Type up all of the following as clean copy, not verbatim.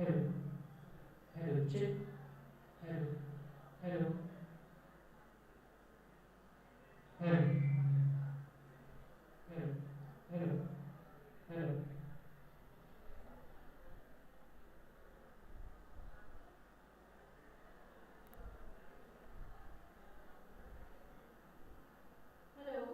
Hello. Hello. Check. Hello. Hello. Hello. Hello. Hello. Hello. Hello.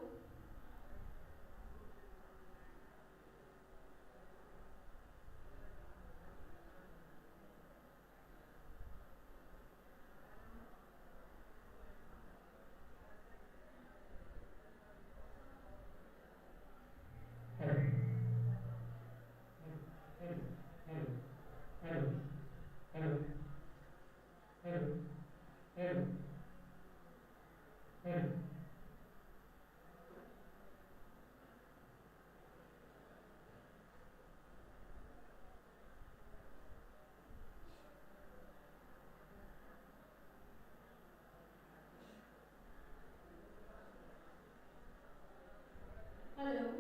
Hello. Hello. Hello. Hello. Hello. Hello. Hello. Hello. Hello.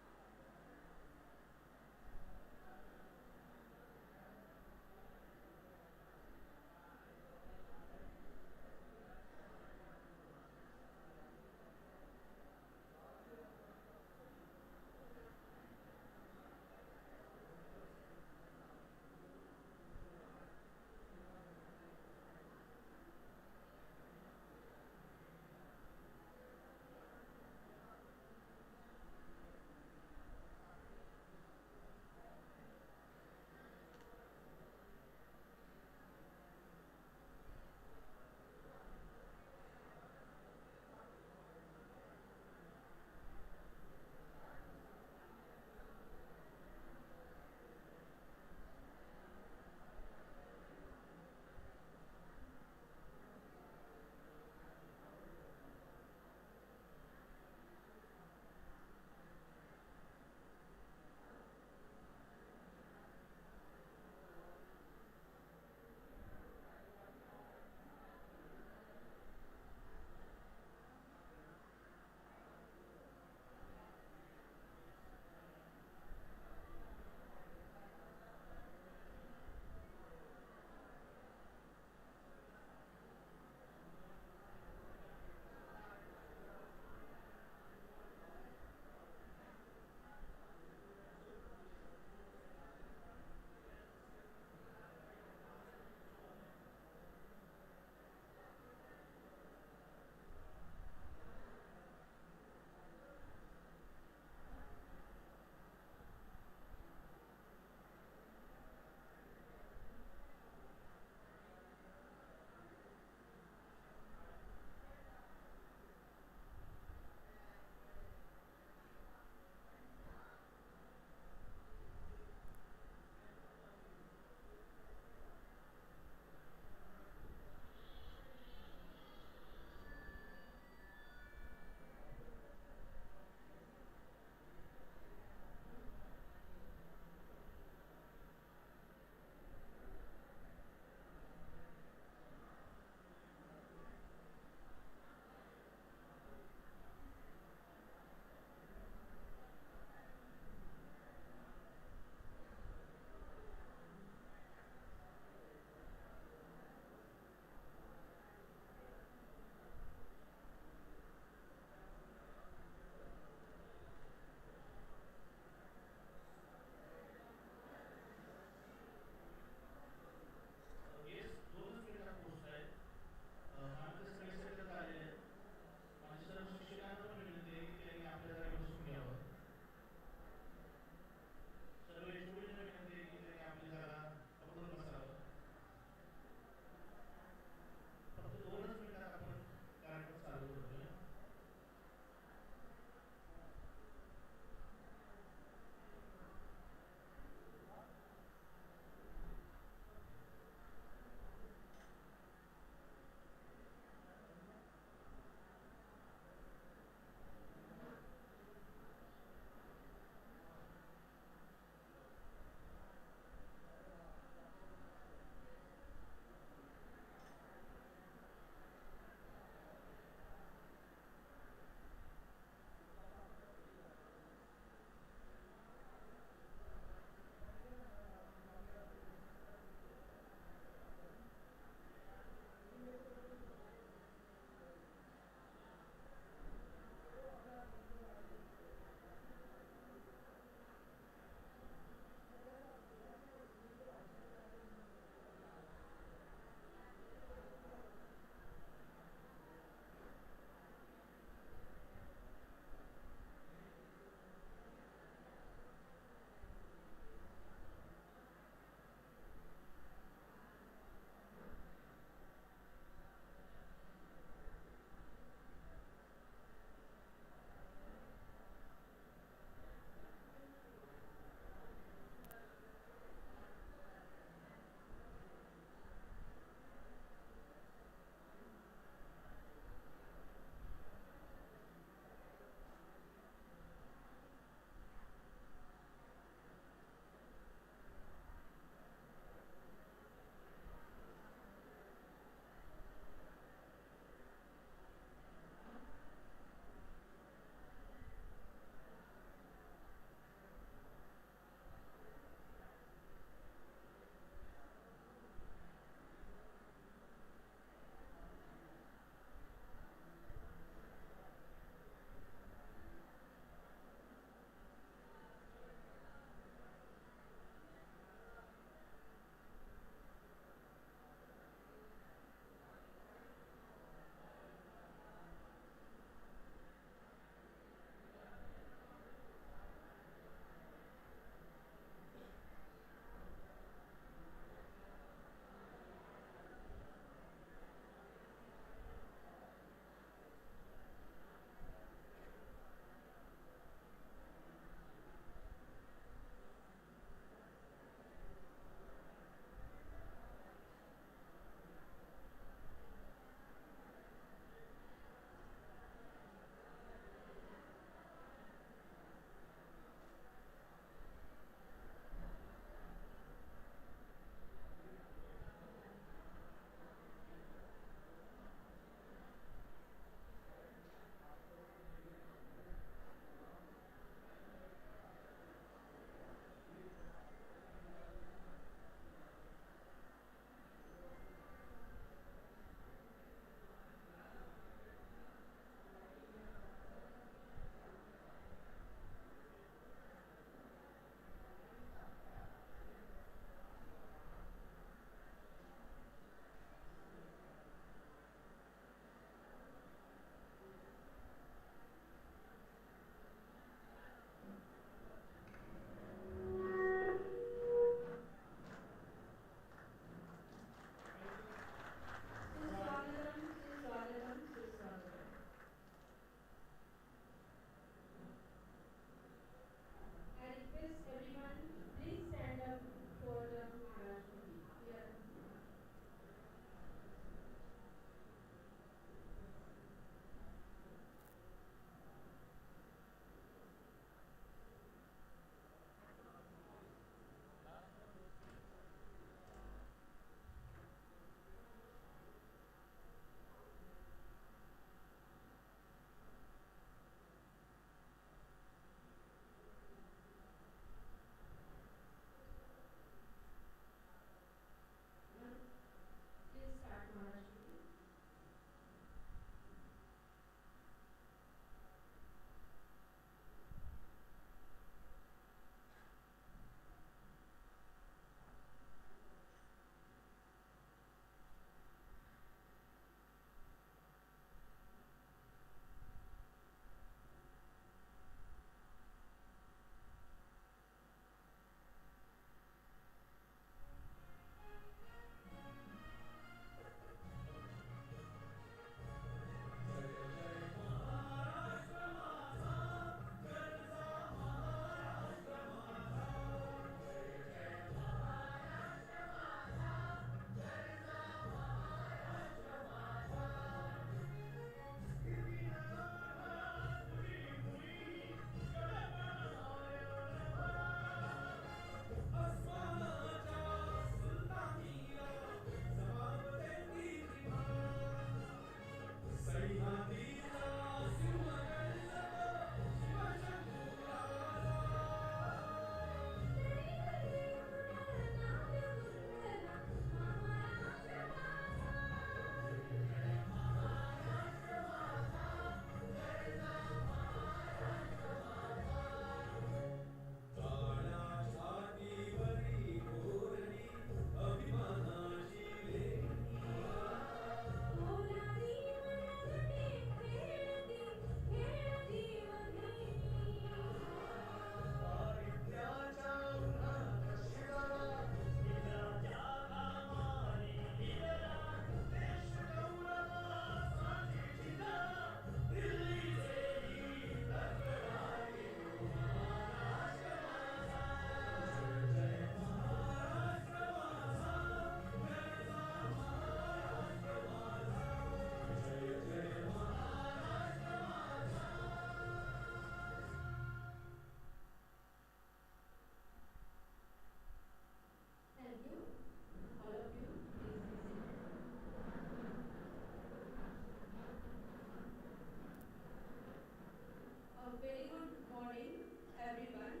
everyone.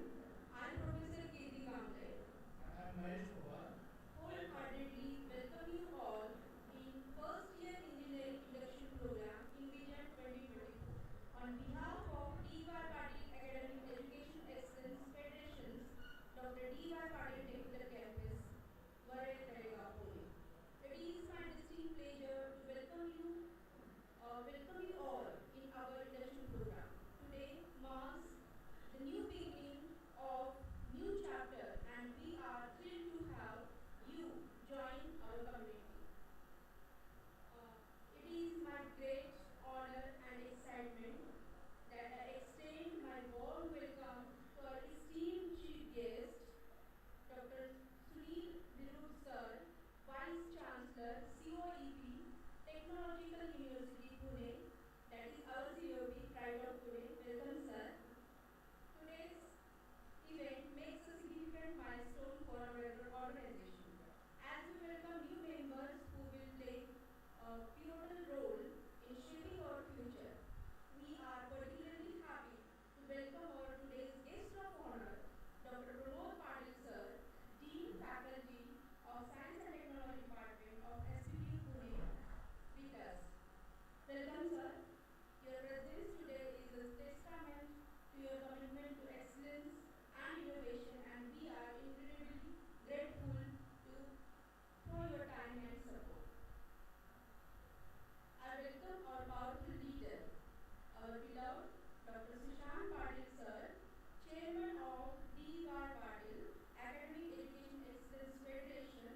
I am Professor Kirti Kamble. Wholeheartedly welcome you all in first year engineering induction program in Vision 2024. On behalf of DYPatil Academic Education Excellence Federation's Dr. DYPatil Technical Campus, Varale-Talegaon, Pune. It is my distinct pleasure to welcome you all in our induction program. Today marks the new beginning of new chapter, and we are thrilled to have you join our community. It is my great honor and excitement that I extend my warm welcome to our esteemed chief guest, Dr. Sunil Virud Sir, Vice Chancellor, COEP, Technological University, Pune, that is our COEP, Pride of Pune. Welcome, sir. Today's event makes a significant milestone for our organization, as we welcome new members who will play a pivotal role in shaping our future. We are particularly happy to welcome our today's guest of honor, Dr. Patil Sir, Dean Faculty of Science and Technology Department of SPU Pune, with us. Welcome, sir. Your presence today is a testament to your commitment to excellence and innovation, and we are incredibly grateful to for your time and support. I welcome our powerful leader, our beloved Dr. Sushant Patil Sir, Chairman of DYPatil Academic Education Excellence Federation.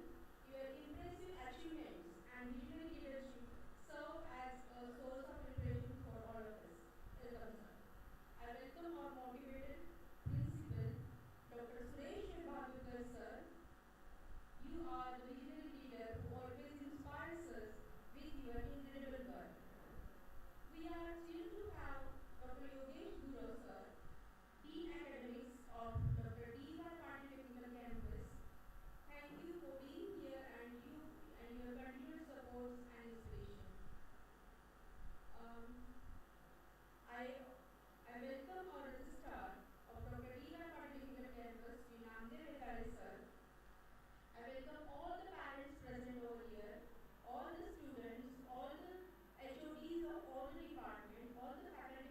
Your impressive achievements and visionary leadership serve as a source of inspiration for all of us. Welcome, sir. I welcome our motivated principal, Dr. Suresh Bhavikar sir. You are the visionary leader who always inspires us with your incredible work. We are thrilled to have Dr. Yogesh Guru sir, Dean Academics of Dr. DYPatil Technical Campus. Thank you for being here and your continued support and inspiration. Um, I welcome our registrar of Dr. DYPatil Technical Campus, sir. I welcome all the parents present over here, all the students, all the HODs of all the departments, all the faculty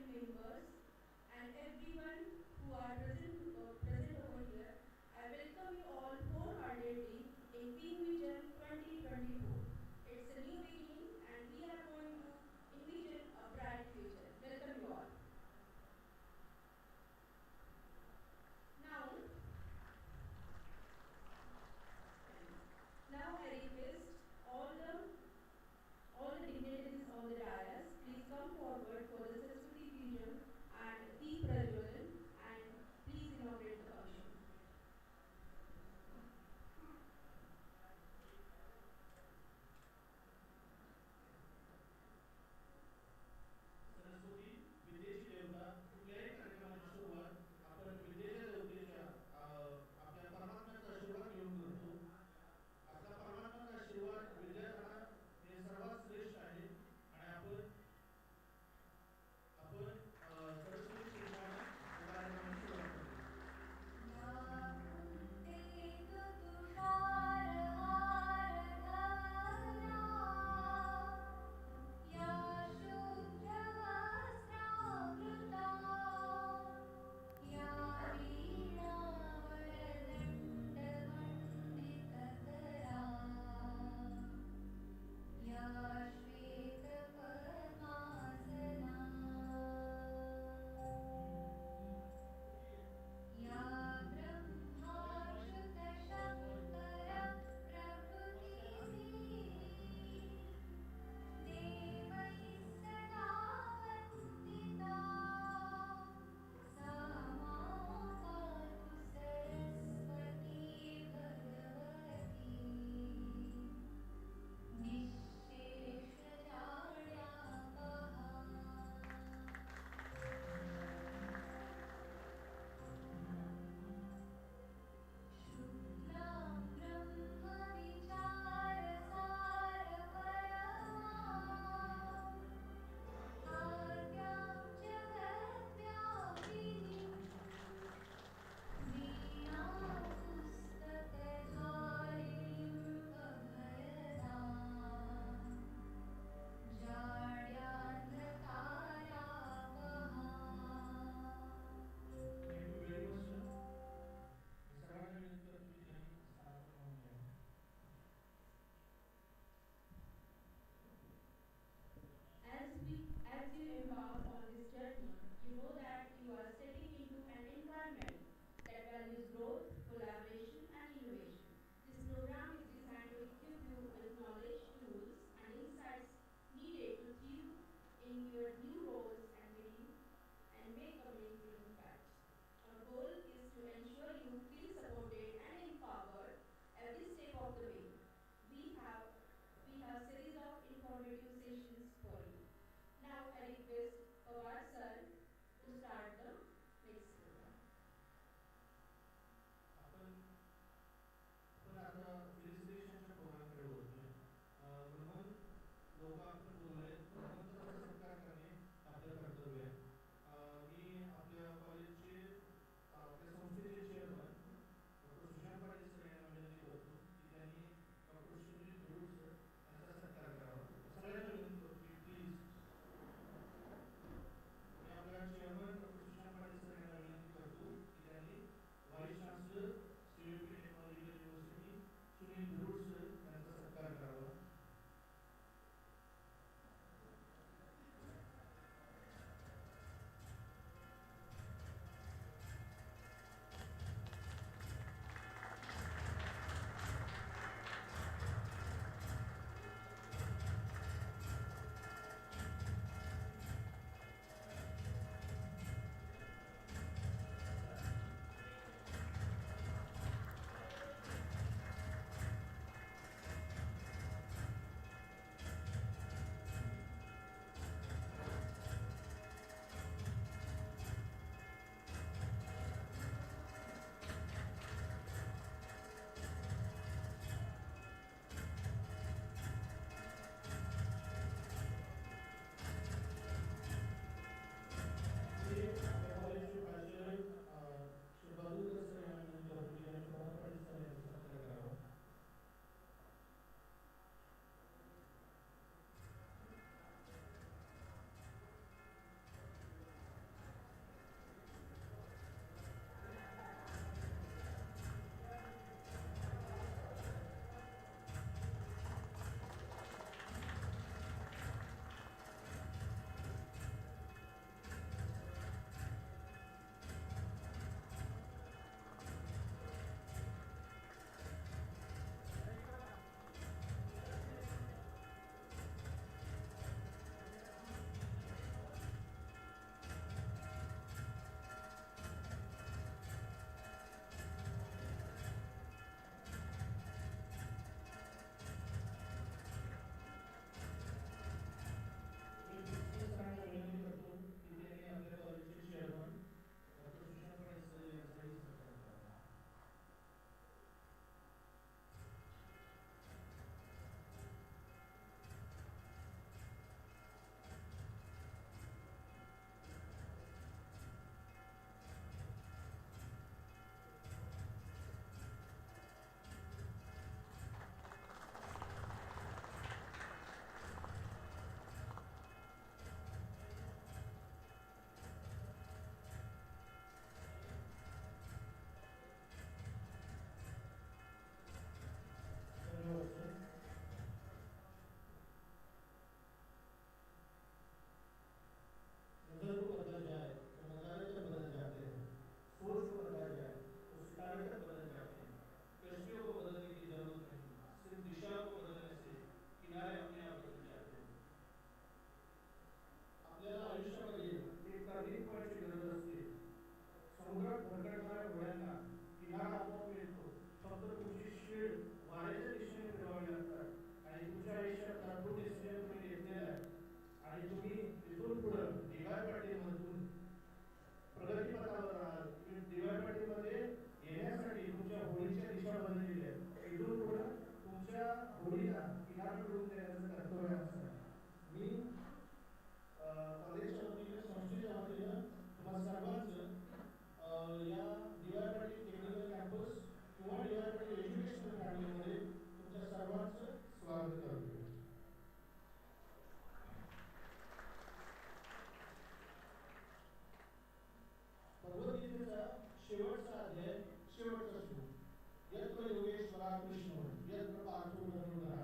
शेवटचा अध्याय शेवटचा श्लोक यत्र योगेश्वरा कृष्ण यत्र पार्थो धनुर्धरा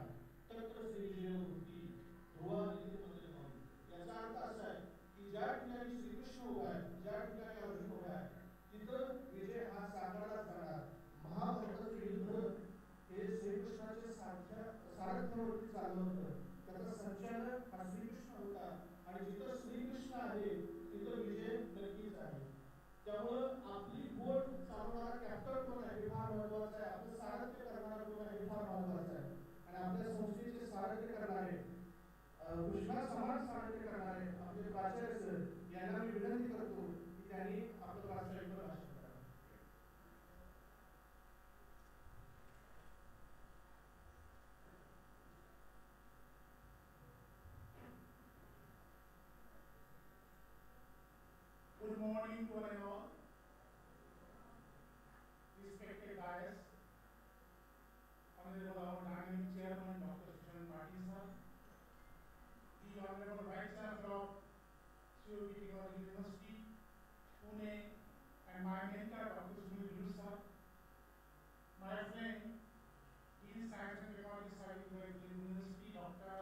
तत्र श्रीविजयो भक्ती ध्रुवा नित्यपदे याचा अर्थ असा आहे की ज्या ठिकाणी श्रीकृष्ण उभा आहे, ज्या ठिकाणी अर्जुन उभा आहे, तिथं विजय हा साकारलाच जाणार. महाभारताचं युद्ध हे श्रीकृष्णाच्या सारथ्यावरती चाललं होतं. त्याचा संचालक हा श्रीकृष्ण होता आणि जिथं श्रीकृष्ण आहे तिथं विजय नक्कीच आहे. त्यामुळं आपली बोट चालवणारा कॅप्टन कोण आहे हे फार महत्वाचं आहे. आपलं सारथ्य करणारा कोण आहे हे फार महत्वाचं आहे. आणि आपल्या संस्थेचे सारथ्य करणारे कृष्णा समान सारथ्य करणारे आपले प्राचार्य सर यांना मी विनंती करतो की त्यांनी आपलं प्रास्ताविक भाषण करावं. Good morning to one and all. Respected guests, Honorable our Dynamic Chairman Dr. DYPTC sir, the Honorable Vice Chancellor of DYPatil University, Pune, and my mentor Dr. sir, my friend, Dean Science and Technology DYPatil University, Dr.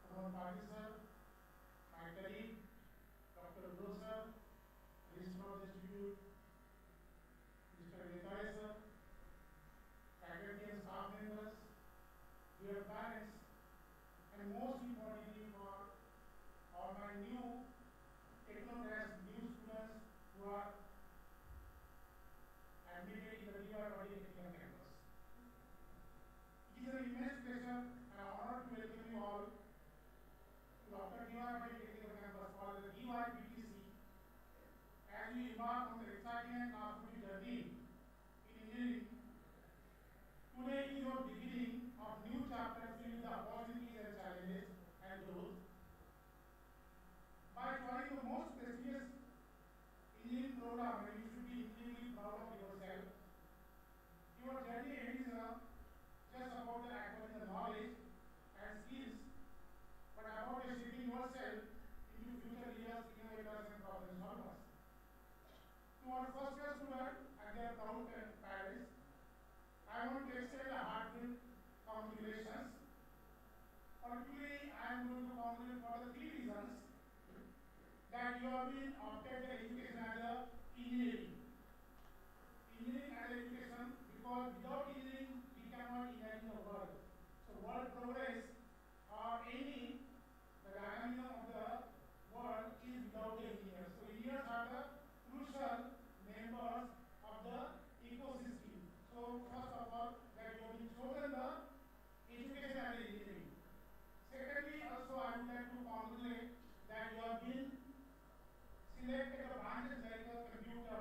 Varale-Talegaon sir, my colleague, Dr. sir, Registrar of the Institute, Mr. Netai sir, faculty and staff members, dear parents, and most importantly for all my new Keynote new students who are admitted in the DYPatil campus. It is an immense pleasure and honor to welcome you all to Dr. DYPatil campus called the DYPTC. As we embark on the exciting and transformative journey in engineering, today is your beginning of new chapters filled with the opportunities and challenges and growth. By joining the most prestigious engineering program, and you should be extremely proud of yourself, your journey is just about the acquiring the knowledge and skills, but about shaping yourself into future leaders, innovators, and problem solvers. To our first year student and their proud parents, I want to extend a heartfelt congratulations. Particularly, I am going to congratulate for the 3 reasons that you have been opted the education as a engineering. Engineering as education, because without engineering we cannot imagine the world. So world progress or any the dynamism of the world is without the engineers. So engineers are the crucial members of the ecosystem. So first of all, that you have been chosen the education and engineering. Secondly, also I would like to congratulate that you have been selected the branches like the computer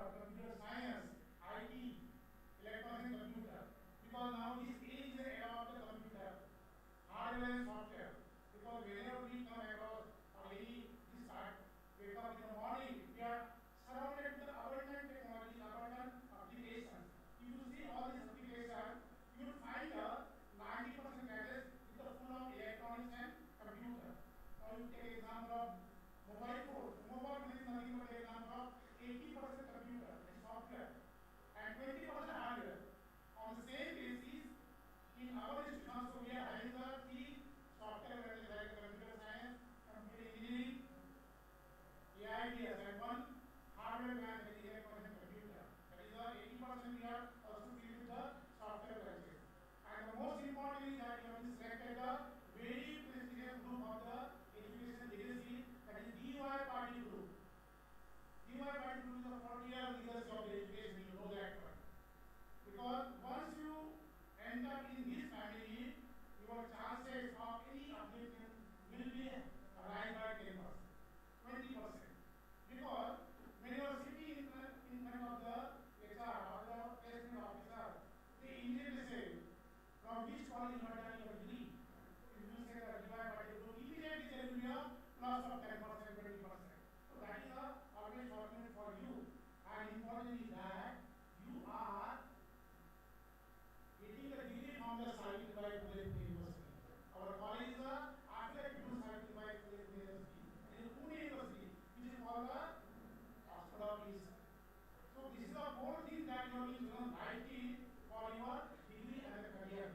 doesn't like it for your degree and the career.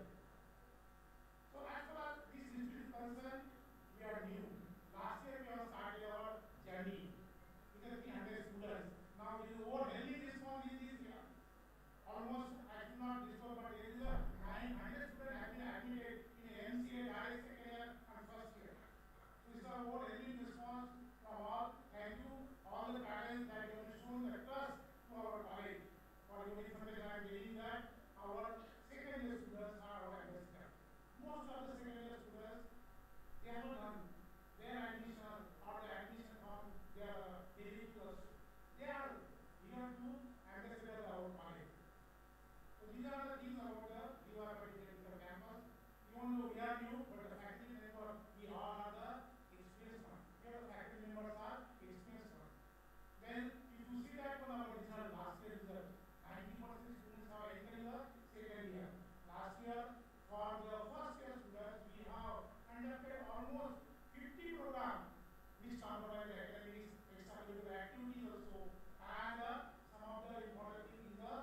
So as far as this institute is concerned, we are new. Last year we have started our journey with the 300 students. Now there is over healthy response in this year. Almost, I should not disclose, but there is a 900 students have been admitted in MCA, direct second year and first year. So this is our over healthy response from all. Thank you, all the parents that you have shown the trust to our college. For your information, I am telling that our second year students are our ambassadors. Most of the second year students, they have not done their admission or the admission from their degree to us. They are here to ambassador our college. So these are the things about the DYPatil campus. Even though we are new, but the faculty members, we all are the experienced ones. Here the faculty members are experienced ones. Then if you see that on our result, last year result, 90% students are entering the second year. Last year, for the first year students, we have conducted almost 50 programs which combine the academics, extracurricular activities also, and some of the important things in the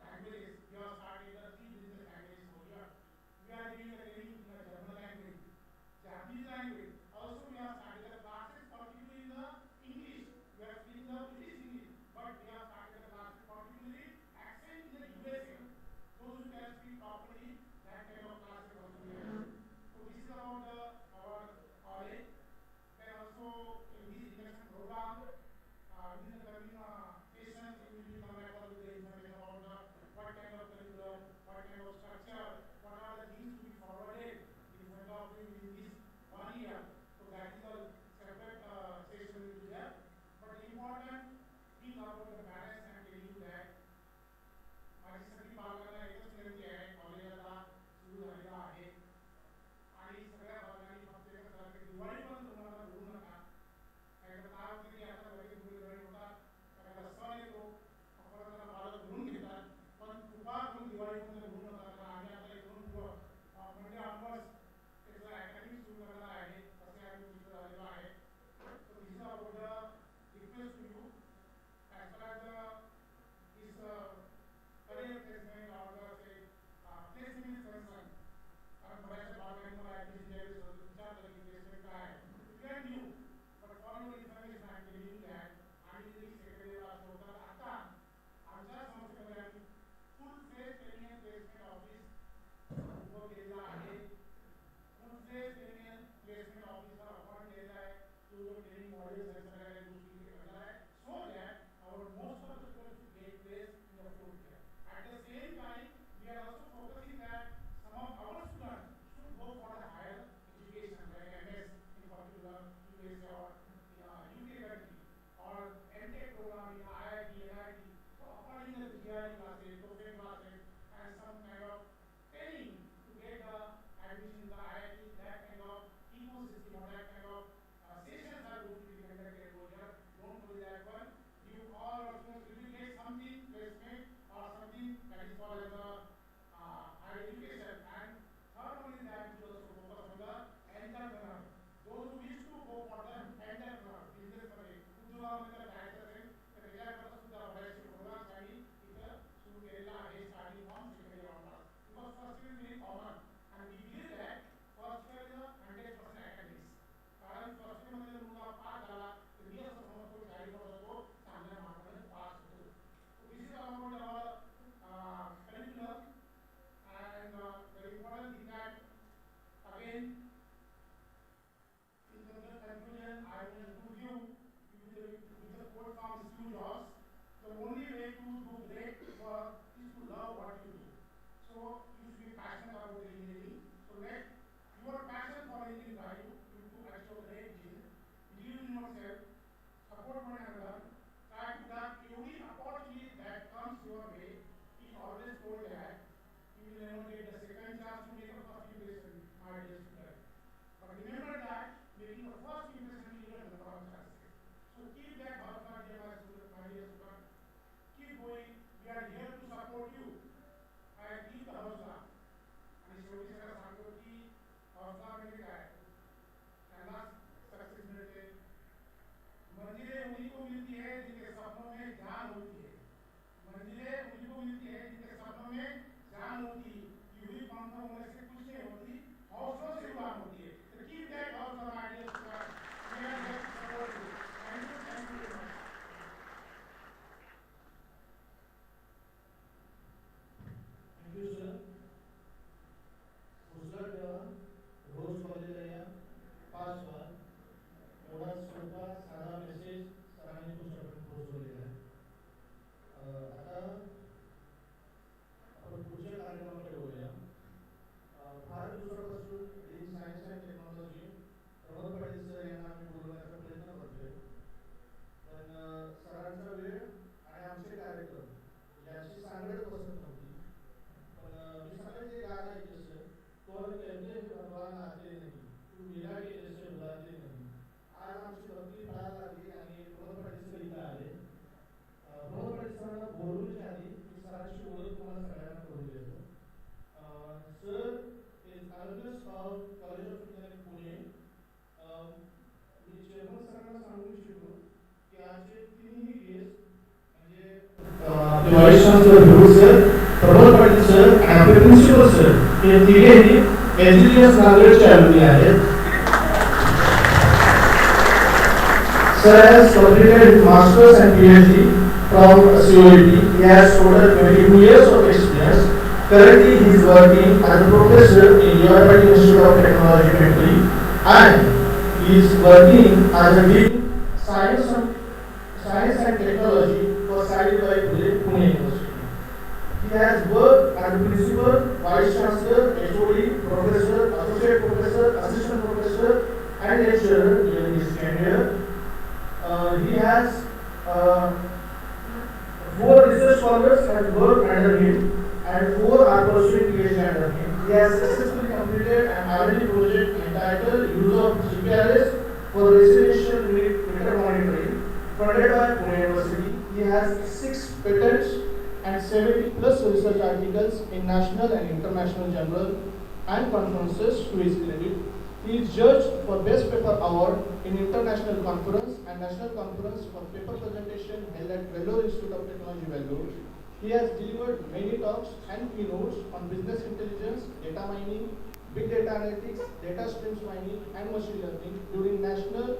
languages. We have started the 3 business languages over here. We are doing the training in the German language, Japanese language. Also, we have started the classes, particularly in the English. We are speaking the British English, but we have started the classes, particularly accent in the USA. Those who can speak properly, that kind of classes also we have. So this is about our college. Then also in this induction program, in the coming sessions, we will be coming back with the information about what kind of curriculum, what kind of structure, what are the things to be forwarded in front of you in this 1 year. So that is a separate session will be there. But the important thing about the parents, I am telling you that माझी सगळी बालकांना एकच विनंती आहे, कॉलेजला सुरू झालेला आहे आणि सगळ्या बालकांनी फक्त एकच करा की दिवाळीपर्यंत तुम्हाला भरू नका. कारण काय होतं की आता लगेच दिवाळी होतात, त्याला सण येतो, परत त्याला बालक भरून घेतात. पण कृपा करून दिवाळीपर्यंत भरू नका. कारण आम्ही आता इकडून म्हणजे ऑनवर्स त्याचं अकॅडमिक सुरू करणार आहे, असे आम्ही सुरू झालेलो आहे. So this is about the request to you as far as this career placement or the say placement is concerned. कारण बऱ्याचशा बालकांनी मला ऍडमिशन द्यायला विचारलं की प्लेसमेंट काय आहे. We are new, but for your information I am telling you that आम्ही जरी second इयरला असलो तर आता आमच्या संस्थेमध्ये आम्ही full fledge training and placement office उभं केलेलं आहे. Full fledge training and placement officer appoint केलेला आहे. तो जो ट्रेनिंग मॉड्यूल्स आहेत सगळ्या गोष्टी करणार आहे. So that our most of the students will get placed in the fourth year. At the same time, we are also focusing that some of our students should go for the higher education, like MS in particular, USA or UK country, or MTech program in IIT, NIT. So according to the GRE classes, professional classes, and some kind of training to get admission in the IIT, that kind of ecosystem or that kind of sessions are going to be conducted over here. Don't worry that one. You all of students will get something placement or something that is called as higher education. And third one is that we also focus on the entrepreneur. Those who wish to go for the entrepreneur, business मध्ये उद्योगामध्ये जायचं असेल तर त्याच्याकरता सुद्धा बरेचसे programmes आम्ही इथं सुरू केलेला आहे starting from second year onward. Because first year is very common and we believe that first year is 100% academics. कारण फर्स्ट इयर मध्ये मुलगा पास झाला तर मी असं समजतो 40% तो चांगल्या मार्काने पास होतो. So this is about our curriculum and the important thing that again in the conclusion I will include you with the quote from Steve Jobs. The only way to do great work is to love what you do. So you should be passionate about engineering. So let your passion for engineering guide you to achieve a great vision. Believe in yourself, support one another, try to grab every opportunity that comes your way. He always told that you will never get the second chance to make a first impression, my dear student. But remember that making a first impression is even the first chance. So keep that bharatna, dear my student, my dear student. Keep going. We are here to support you. I keep the hausa. आणि शेवटी सगळं सांगतो की हौसला म्हणजे काय, त्यांना success मिळते. मंजिलें उन्हीं को मिलती है जिनके सपनों में जान होती है. मंजिलें उन्हीं को मिलती है जिनके याची सांगड बसत नव्हती. पण मी सगळ्यांचे गाणं ऐकलं सर. कौन कहते भगवान आते नहीं, तू मीरा के जैसे बुलाते नहीं. आज आमची भक्ती फळायला लागली आणि प्रमोद पाटील सर इथं आले. प्रमोद पाटील सरांना बोलवण्याच्या आधी मी सरांची ओळख तुम्हाला सगळ्यांना करून देतो. Sir is alumnus of College of Engineering Pune. मी चेअरमन सरांना सांगू इच्छितो की आजचे तिन्ही गेस्ट म्हणजे vice chancellor Bhiru sir, Pramod Patil sir आणि आपले प्रिन्सिपल सर हे तिघेही एनजीएस नांदेडचे alumni आहेत. Sir has completed his masters and PhD from COET. He has total 22 years of experience. Currently, he is working as a professor in DYPatil Institute of Technology, Pune, and he is working as a dean science and technology for Pune University. He has worked as a principal, vice chancellor, HOD, professor, associate professor, assistant professor, and lecturer during his tenure. He has 4 research scholars have worked under him and 4 are pursuing PhD under him. He has successfully completed an R&D project entitled Use of GPRS for Residential Meter Monitoring, funded by Pune University. He has 6 patents and 70 plus research articles in national and international journals and conferences to his credit. He is judged for Best Paper Award in International Conference and National Conference for Paper Presentation held at Vellore Institute of Technology, Vellore. He has delivered many talks and keynotes on business intelligence, data mining, big data analytics, data streams mining, and machine learning during national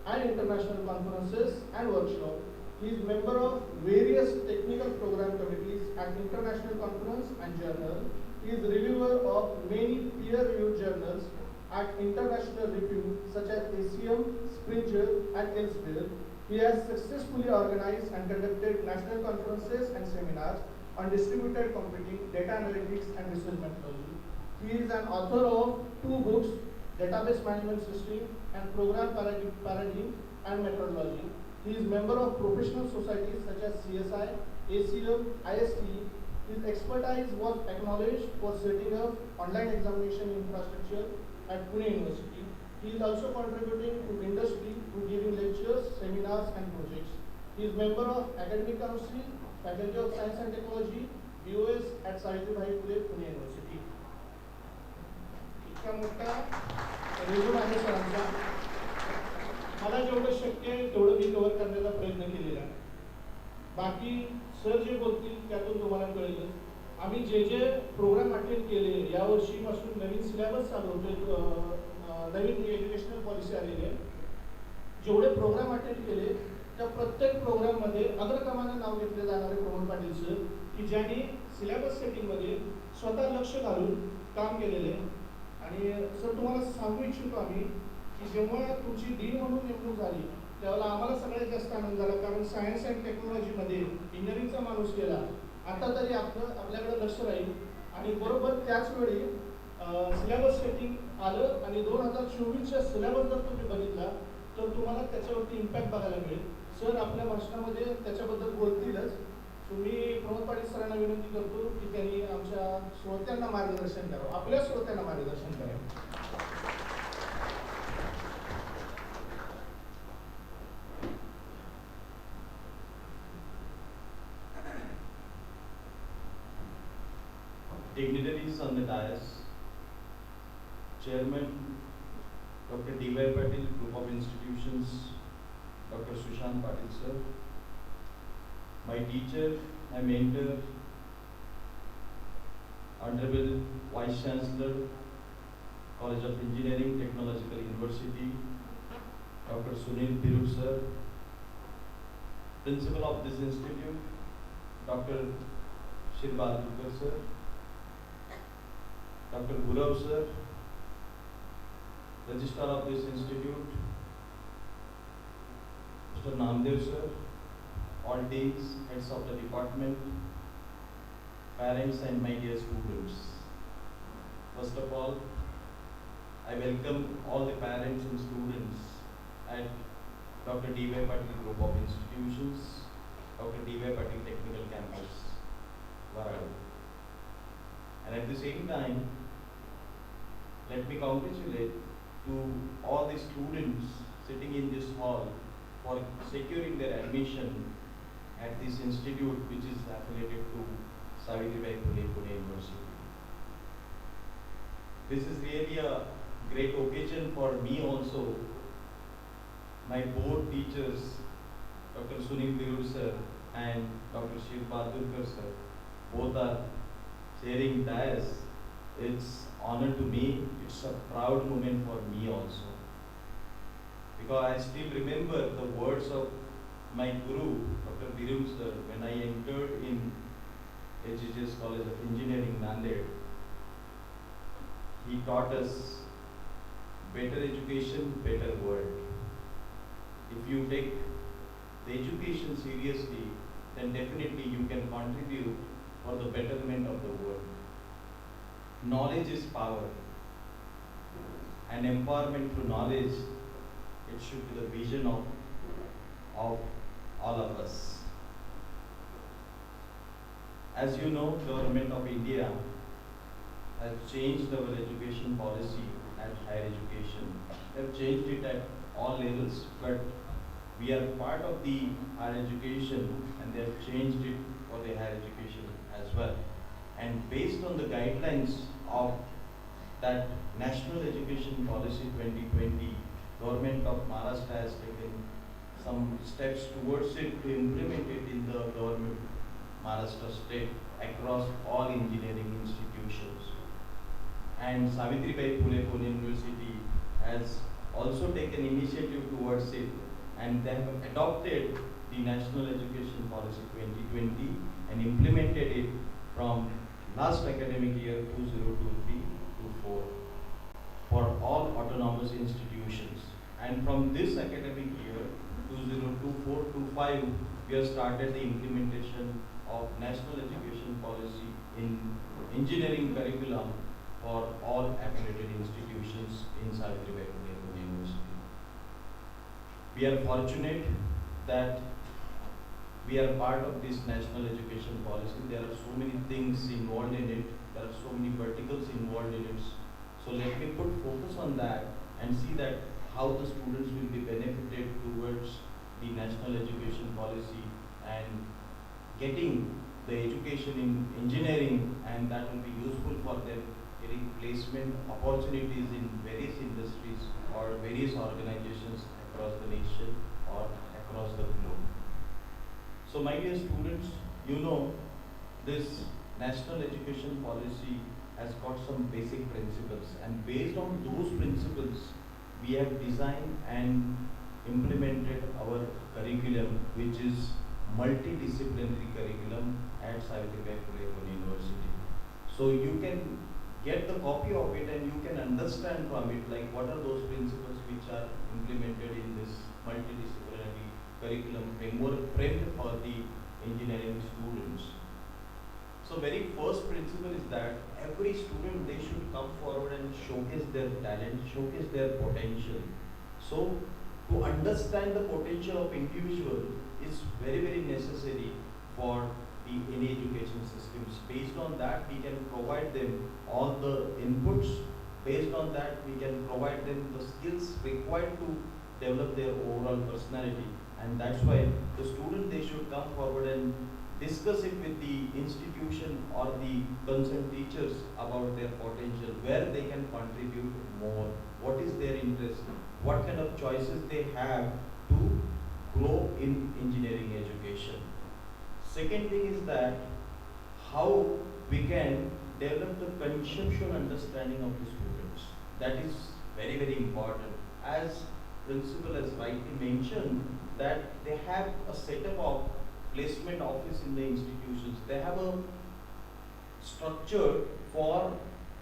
and international conferences and workshops. He is member of various technical program committees at international conference and journal. He is reviewer of many peer-reviewed journals at international review such as ACM, Springer, and elsewhere. He has successfully organized and conducted national conferences and seminars on distributed computing, data analytics, and research methodology. He is an author of 2 books, Database Management System and Program Paradigm and Methodology. He is member of professional societies such as CSI, ACM, IST. His expertise was acknowledged for setting up online examination infrastructure at Pune University. He is also contributing to industry through giving lectures, seminars, and projects. He is member of Academic Council, Faculty of Science and Technology, BOS at Savitribai Phule, Pune University. इतका मोठा resume आहे सरांचा. मला जेवढं शक्य आहे तेवढं मी cover करण्याचा प्रयत्न केलेला आहे. बाकी सर जे बोलतील त्यातून तुम्हाला कळेलच. आम्ही जे जे प्रोग्राम अटेंड केले यावर्षीपासून नवीन सिलेबस चालू होते, नवीन एज्युकेशनल पॉलिसी आलेली आहे. जेवढे प्रोग्राम अटेंड केले त्या प्रत्येक प्रोग्राममध्ये अग्रक्रमाने नाव घेतले जाणारे प्रमोद पाटील सर, की ज्यांनी सिलेबस सेटिंगमध्ये स्वतः लक्ष घालून काम केलेले. आणि सर तुम्हाला सांगू इच्छितो आम्ही की जेव्हा तुमची डीन म्हणून नेमणूक झाली त्यावेळेला आम्हाला सगळ्यात जास्त आनंद झाला, कारण सायन्स अँड टेक्नॉलॉजीमध्ये इंजिनिअरिंगचा माणूस गेला. आता तरी आपल्याकडे लक्ष राहील. आणि बरोबर त्याच वेळी सिलेबस सेटिंग आलं आणि 2024च्या सिलेबस जर तुम्ही बघितला तर तुम्हाला त्याच्यावरती इम्पॅक्ट बघायला मिळेल. सर आपल्या भाषणामध्ये त्याच्याबद्दल बोलतीलच. तुम्ही प्रमोद पाटील सरांना विनंती करतो की त्यांनी आमच्या श्रोत्यांना मार्गदर्शन करावं, आपल्या श्रोत्यांना मार्गदर्शन करावं. Dignitaries on the dais, Chairman Dr. DYPatil, Group of Institutions, Dr. Sushant Patil sir, my teacher, my mentor, Honorable Vice Chancellor, College of Engineering, Technological University, Dr. Sunil Thiru sir, Principal of this institute, Dr. Varale-Talegaon sir, Dr. Gurav sir, Registrar of this institute, Mr. Namdev sir, all deans, heads of the department, parents and my dear students. First of all, I welcome all the parents and students at Dr. DYPatil Group of Institutions, Dr. DYPatil Technical Campus, at the same time, let me congratulate to all the students sitting in this hall for securing their admission at this institute which is affiliated to Varale-Talegaon Pune University. This is really a great occasion for me also. My board teachers, Dr. Sunil Virur sir and Dr. DYPatil sir, both are sharing dais. It's honor to me, it's a proud moment for me also. Because I still remember the words of my guru, Dr. Virur sir, when I entered in HGS College of Engineering, Nanded. He taught us better education, better world. If you take the education seriously, then definitely you can contribute for the betterment of the world. Knowledge is power, and empowerment through knowledge, it should be the vision of all of us. As you know, Government of India has changed our education policy at higher education. They have changed it at all levels, but we are part of the higher education and they have changed it for the higher education as well. And based on the guidelines of that National Education Policy 2020, Government of Maharashtra has taken some steps towards it to implement it in the government Maharashtra state across all engineering institutions. And Savitribai Phule Pune University has also taken initiative towards it, and they have adopted the National Education Policy 2020 and implemented it from last academic year 2023-24 for all autonomous institutions. And from this academic year 2024-25, we have started the implementation of National Education Policy in engineering curriculum for all affiliated institutions in Savitribai Phule University. We are fortunate that we are part of this National Education Policy. There are so many things involved in it. There are so many verticals involved in it. So let me put focus on that and see that how the students will be benefited towards the National Education Policy and getting the education in engineering, and that will be useful for them getting placement opportunities in various industries or various organizations across the nation or across the globe. So my dear students, you know this National Education Policy has got some basic principles, and based on those principles we have designed and implemented our curriculum, which is multidisciplinary curriculum at Savitribai Phule University. So you can get the copy of it and you can understand from it like what are those principles which are implemented in this multidisciplinary curriculum framework framed for the engineering students. So very first principle is that every student, they should come forward and showcase their talent, showcase their potential. So to understand the potential of individual is very, very necessary for the any education systems. Based on that, we can provide them all the inputs. Based on that, we can provide them the skills required to develop their overall personality. And that's why the student, they should come forward and discuss it with the institution or the concerned teachers about their potential, where they can contribute more, what is their interest, what kind of choices they have to grow in engineering education. Second thing is that how we can develop the conceptual understanding of the students. That is very, very important. As principal has rightly mentioned, that they have a setup of placement office in the institutions. They have a structure for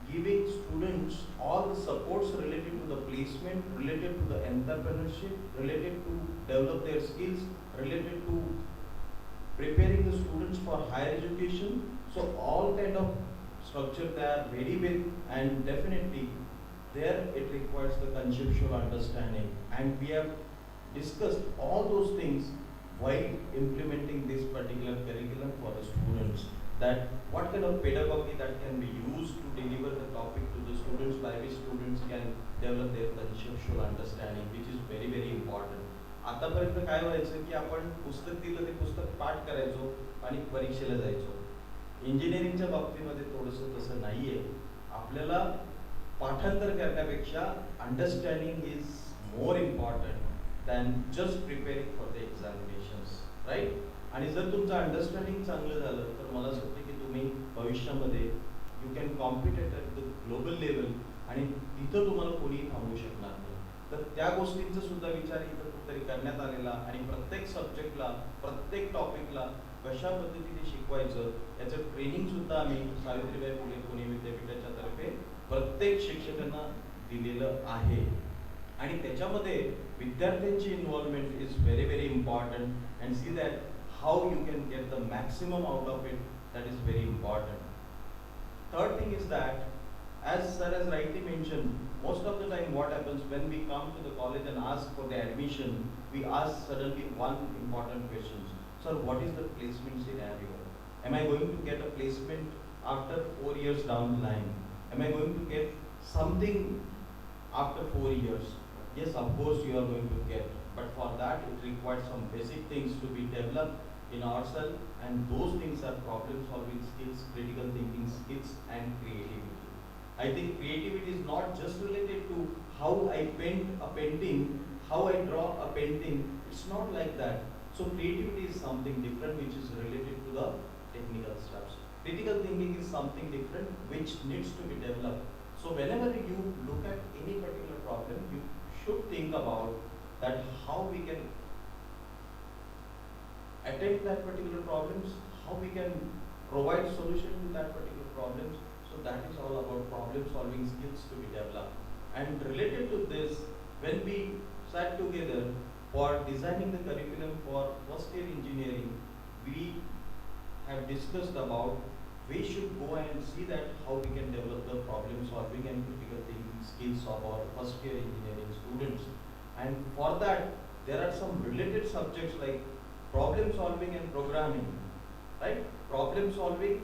giving students all the supports related to the placement, related to the entrepreneurship, related to develop their skills, related to preparing the students for higher education. So all kind of structure they are ready with, and definitely there it requires the conceptual understanding, and we have discussed all those things while implementing this particular curriculum for the students. that what kind of pedagogy that can be used to deliver the topic to the students, by which students can develop their conceptual understanding, which is very very important. आतापर्यंत काय व्हायचं की आपण पुस्तक दिलं ते पुस्तक पाठ करायचो आणि परीक्षेला जायचो. इंजिनिअरिंगच्या बाबतीमध्ये थोडंसं तसं नाहीये. आपल्याला पाठांतर करण्यापेक्षा understanding is more important than just preparing for the examinations, right. आणि जर तुमचं अंडरस्टँडिंग चांगलं झालं तर मला असं वाटतं की तुम्ही भविष्यामध्ये you can compete at the global level आणि तिथं तुम्हाला कोणीही थांबवू शकणार नाही. तर त्या गोष्टींचा सुद्धा विचार इथं कुठेतरी करण्यात आलेला आणि प्रत्येक सब्जेक्टला प्रत्येक टॉपिकला कशा पद्धतीने शिकवायचं याचं ट्रेनिंग सुद्धा आम्ही सावित्रीबाई फुले पुणे विद्यापीठाच्या तर्फे प्रत्येक शिक्षकांना दिलेलं आहे. आणि त्याच्यामध्ये विद्यार्थ्यांची involvement is very very important and see that how you can get the maximum out of it, that is very important. Third thing is that, as sir has rightly mentioned, most of the time what happens when we come to the college and ask for the admission, we ask suddenly one important question. Sir, what is the placement scenario? Am I going to get a placement after 4 years down the line? Am I going to get something after 4 years? Yes, of course you are going to get, but for that it requires some basic things to be developed in ourselves, and those things are problem solving skills, critical thinking skills and creativity. I think creativity is not just related to how I paint a painting, how I draw a painting. It's not like that. So creativity is something different which is related to the technical steps. Critical thinking is something different which needs to be developed. So whenever you look at any particular problem, you should think about that how we can attempt that particular problems, how we can provide solution to that particular problems. So that is all about problem solving skills to be developed. And related to this, when we sat together for designing the curriculum for first year engineering, we have discussed about we should go and see that how we can develop the problem solving and critical thinking skills of our first year engineering students. And for that, there are some related subjects like problem solving and programming, right? Problem solving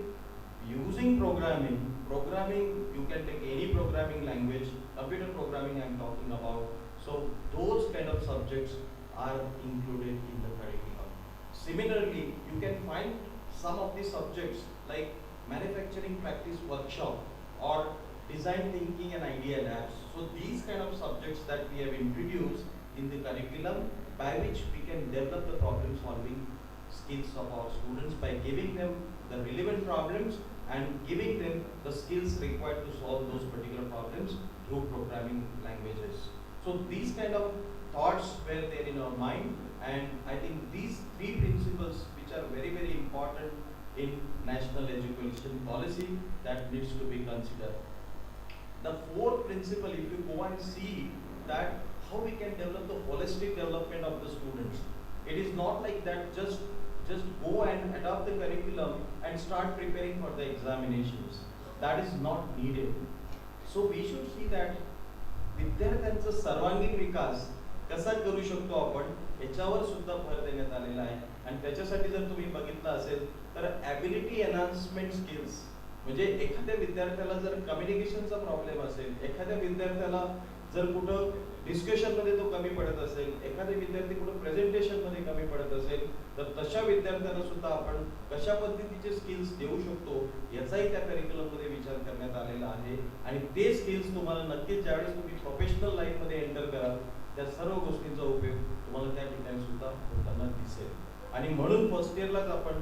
using programming. Programming, you can take any programming language, computer programming I'm talking about. So those kind of subjects are included in the curriculum. Similarly, you can find some of the subjects like manufacturing practice workshop or design thinking and idea labs. So these kind of subjects that we have introduced in the curriculum, by which we can develop the problem solving skills of our students by giving them the relevant problems and giving them the skills required to solve those particular problems through programming languages. So these kind of thoughts were there in our mind, and I think these three principles which are very very important in national education policy that needs to be considered. The fourth principle, if you go and see that how we can develop the holistic development of the students. It is not like that just go and adopt the curriculum and start preparing for the examinations. That is not needed. So we should see that विद्यार्थ्यांचा सर्वांगीण विकास कसा करू शकतो आपण याच्यावर सुद्धा भर देण्यात आलेला आहे. आणि त्याच्यासाठी जर तुम्ही बघितलं असेल तर ॲबिलिटी एनहान्समेंट स्किल्स, म्हणजे एखाद्या विद्यार्थ्याला जर कम्युनिकेशनचा प्रॉब्लेम असेल, एखाद्या विद्यार्थ्याला जर कुठं डिस्कशनमध्ये तो कमी पडत असेल, एखादा विद्यार्थी कुठं प्रेझेंटेशनमध्ये कमी पडत असेल, तर तशा विद्यार्थ्यांना सुद्धा आपण कशा पद्धतीचे स्किल्स देऊ शकतो याचाही त्या करिक्युलममध्ये विचार करण्यात आलेला आहे. आणि ते स्किल्स तुम्हाला नक्कीच ज्यावेळेस तुम्ही प्रोफेशनल लाईफमध्ये एंटर कराल त्या सर्व गोष्टींचा उपयोग तुम्हाला त्या ठिकाणी सुद्धा होताना दिसेल. आणि म्हणून फर्स्ट इयरलाच आपण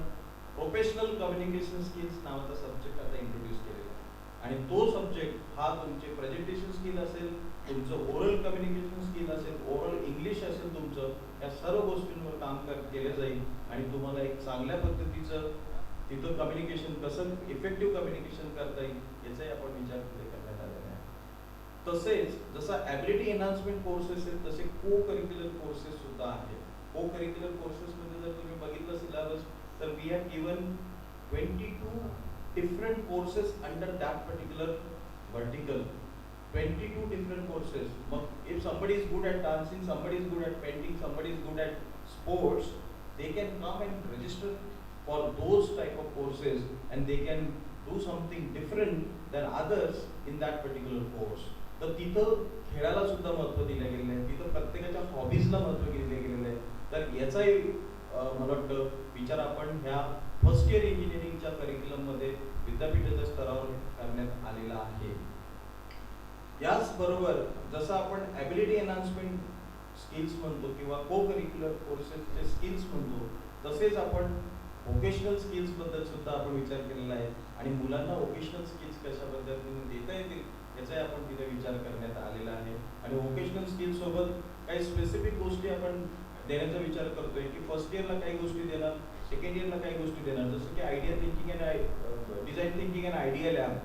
प्रोफेशनल कम्युनिकेशन स्किल्स नावाचा सब्जेक्ट आता इंट्रोड्यूस केलेला आहे. आणि तो सब्जेक्ट हा तुमचे प्रेझेंटेशन स्किल असेल, तुमचं ओरल कम्युनिकेशन स्किल असेल, ओरल इंग्लिश असेल तुमचं, या सर्व गोष्टींवर काम केलं जाईल आणि तुम्हाला एक चांगल्या पद्धतीचं तिथं कम्युनिकेशन कसं इफेक्टिव्ह कम्युनिकेशन करता येईल याचाही आपण विचार करण्यात आलेला आहे. तसेच जसं ॲबिलिटी एनहान्समेंट कोर्सेस आहेत तसे को करिक्युलर कोर्सेस सुद्धा आहेत. को करिक्युलर कोर्सेसमध्ये जर तुम्ही बघितलं सिलेबस तर we have given 22 different courses under that particular vertical. 22 different courses. If somebody is good at dancing, somebody is good at painting, somebody is good at sports, they can come and register for those type of courses and they can do something different than others in that particular course. तर तिथं खेळाला सुद्धा महत्त्व दिलं गेलेलं आहे, तिथं प्रत्येकाच्या हॉबीजला महत्त्व दिलं गेलेलं आहे. तर याचाही मला वाटतं विचार आपण ह्या फर्स्ट इयर इंजिनिअरिंगच्या करिक्युलममध्ये विद्यापीठाच्या स्तरावर करण्यात आलेला आहे. याचबरोबर जसं आपण ॲबिलिटी एनहान्समेंट स्किल्स म्हणतो किंवा को करिक्युलर कोर्सेसचे स्किल्स म्हणतो, तसेच आपण व्होकेशनल स्किल्स बद्दल सुद्धा आपण विचार केलेला आहे आणि मुलांना व्होकेशनल स्किल्स कशा पद्धतीने देता येतील याचाही आपण तिथे विचार करण्यात आलेला आहे. आणि व्होकेशनल स्किल्स सोबत काही स्पेसिफिक गोष्टी आपण देण्याचा विचार करतोय की फर्स्ट इयरला काही गोष्टी देणार, सेकंड इयरला काही गोष्टी देणार, जसं की idea thinking and design thinking and idea lab.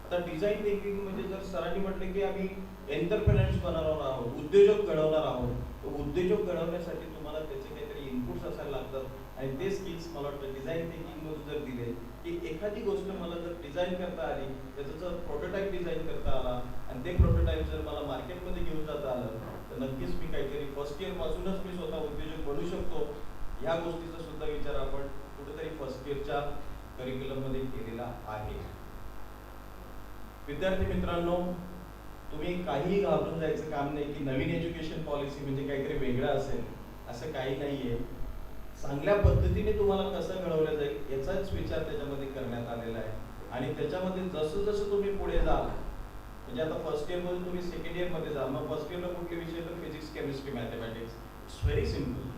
आता डिझाईन थिंकिंग म्हणजे जर सरांनी म्हटलं की आम्ही एंटरप्रेनर्स बनवणार आहोत, उद्योजक घडवणार आहोत, तर उद्योजक घडवण्यासाठी तुम्हाला त्याचे काहीतरी इनपुट्स असायला लागतात आणि ते स्किल्स मला वाटतं डिझाईन थिंकिंगमधून जर दिले की एखादी गोष्ट मला जर डिझाईन करता आली, त्याचं जर प्रोटोटाईप डिझाईन करता आला आणि ते प्रोटोटाईप जर मला मार्केटमध्ये घेऊन जाता आलं तर नक्कीच मी काहीतरी फर्स्ट इयर पासूनच मी स्वतः उद्योजक बनू शकतो. या गोष्टीचा सुद्धा विचार आपण कुठेतरी फर्स्ट इयरच्या करिक्युलममध्ये केलेला आहे. विद्यार्थी मित्रांनो, तुम्ही काहीही घाबरून जायचं काम नाही की नवीन एज्युकेशन पॉलिसी म्हणजे काहीतरी वेगळं असेल, असं काही नाहीये. चांगल्या पद्धतीने तुम्हाला कसं घडवलं जाईल याचाच विचार त्याच्यामध्ये करण्यात आलेला आहे. आणि त्याच्यामध्ये जसं जसं तुम्ही पुढे जाल, म्हणजे आता फर्स्ट इयर मधून तुम्ही सेकंड इयर मध्ये जाल, मग फर्स्ट इयरला कुठले विषय तर physics, chemistry, mathematics. It's very simple,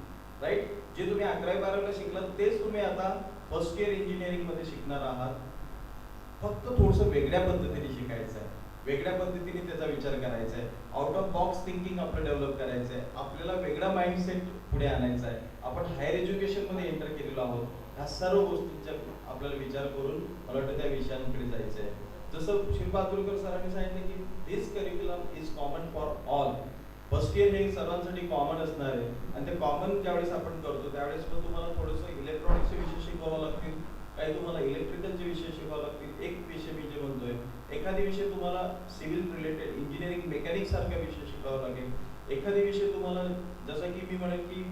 right. जे तुम्ही 11वी-12वीला शिकलात तेच तुम्ही आता फर्स्ट इयर इंजिनिअरिंग मध्ये शिकणार आहात. फक्त थोडंसं वेगळ्या पद्धतीने शिकायचं आहे, वेगळ्या पद्धतीने त्याचा विचार करायचा आहे, आउट ऑफ बॉक्स थिंकिंग आपलं डेव्हलप करायचं आहे, आपल्याला वेगळा माइंडसेट पुढे आणायचा आहे. आपण हायर एज्युकेशन मध्ये एंटर केलेलो आहोत. ह्या सर्व गोष्टींचा आपल्याला विचार करून मला वाटतं त्या विषयांकडे जायचं आहे. जसं शिल्पातुरकर सरांनी सांगितलं की this curriculum is common for all. First year हे सर्वांसाठी कॉमन असणार आहे आणि ते कॉमन ज्यावेळेस आपण करतो त्यावेळेस मग तुम्हाला थोडंसं इलेक्ट्रॉनिक्सचे विषय शिकवावं लागतील, काही तुम्हाला इलेक्ट्रिकलचे विषय शिकावे लागतील. एक विषय मी जे म्हणतोय, एखादी विषय तुम्हाला सिव्हिल रिलेटेड इंजिनिअरिंग मेकॅनिक्स सारखा विषय शिकावा लागेल. एखादी विषय तुम्हाला जसं की मी म्हणेन की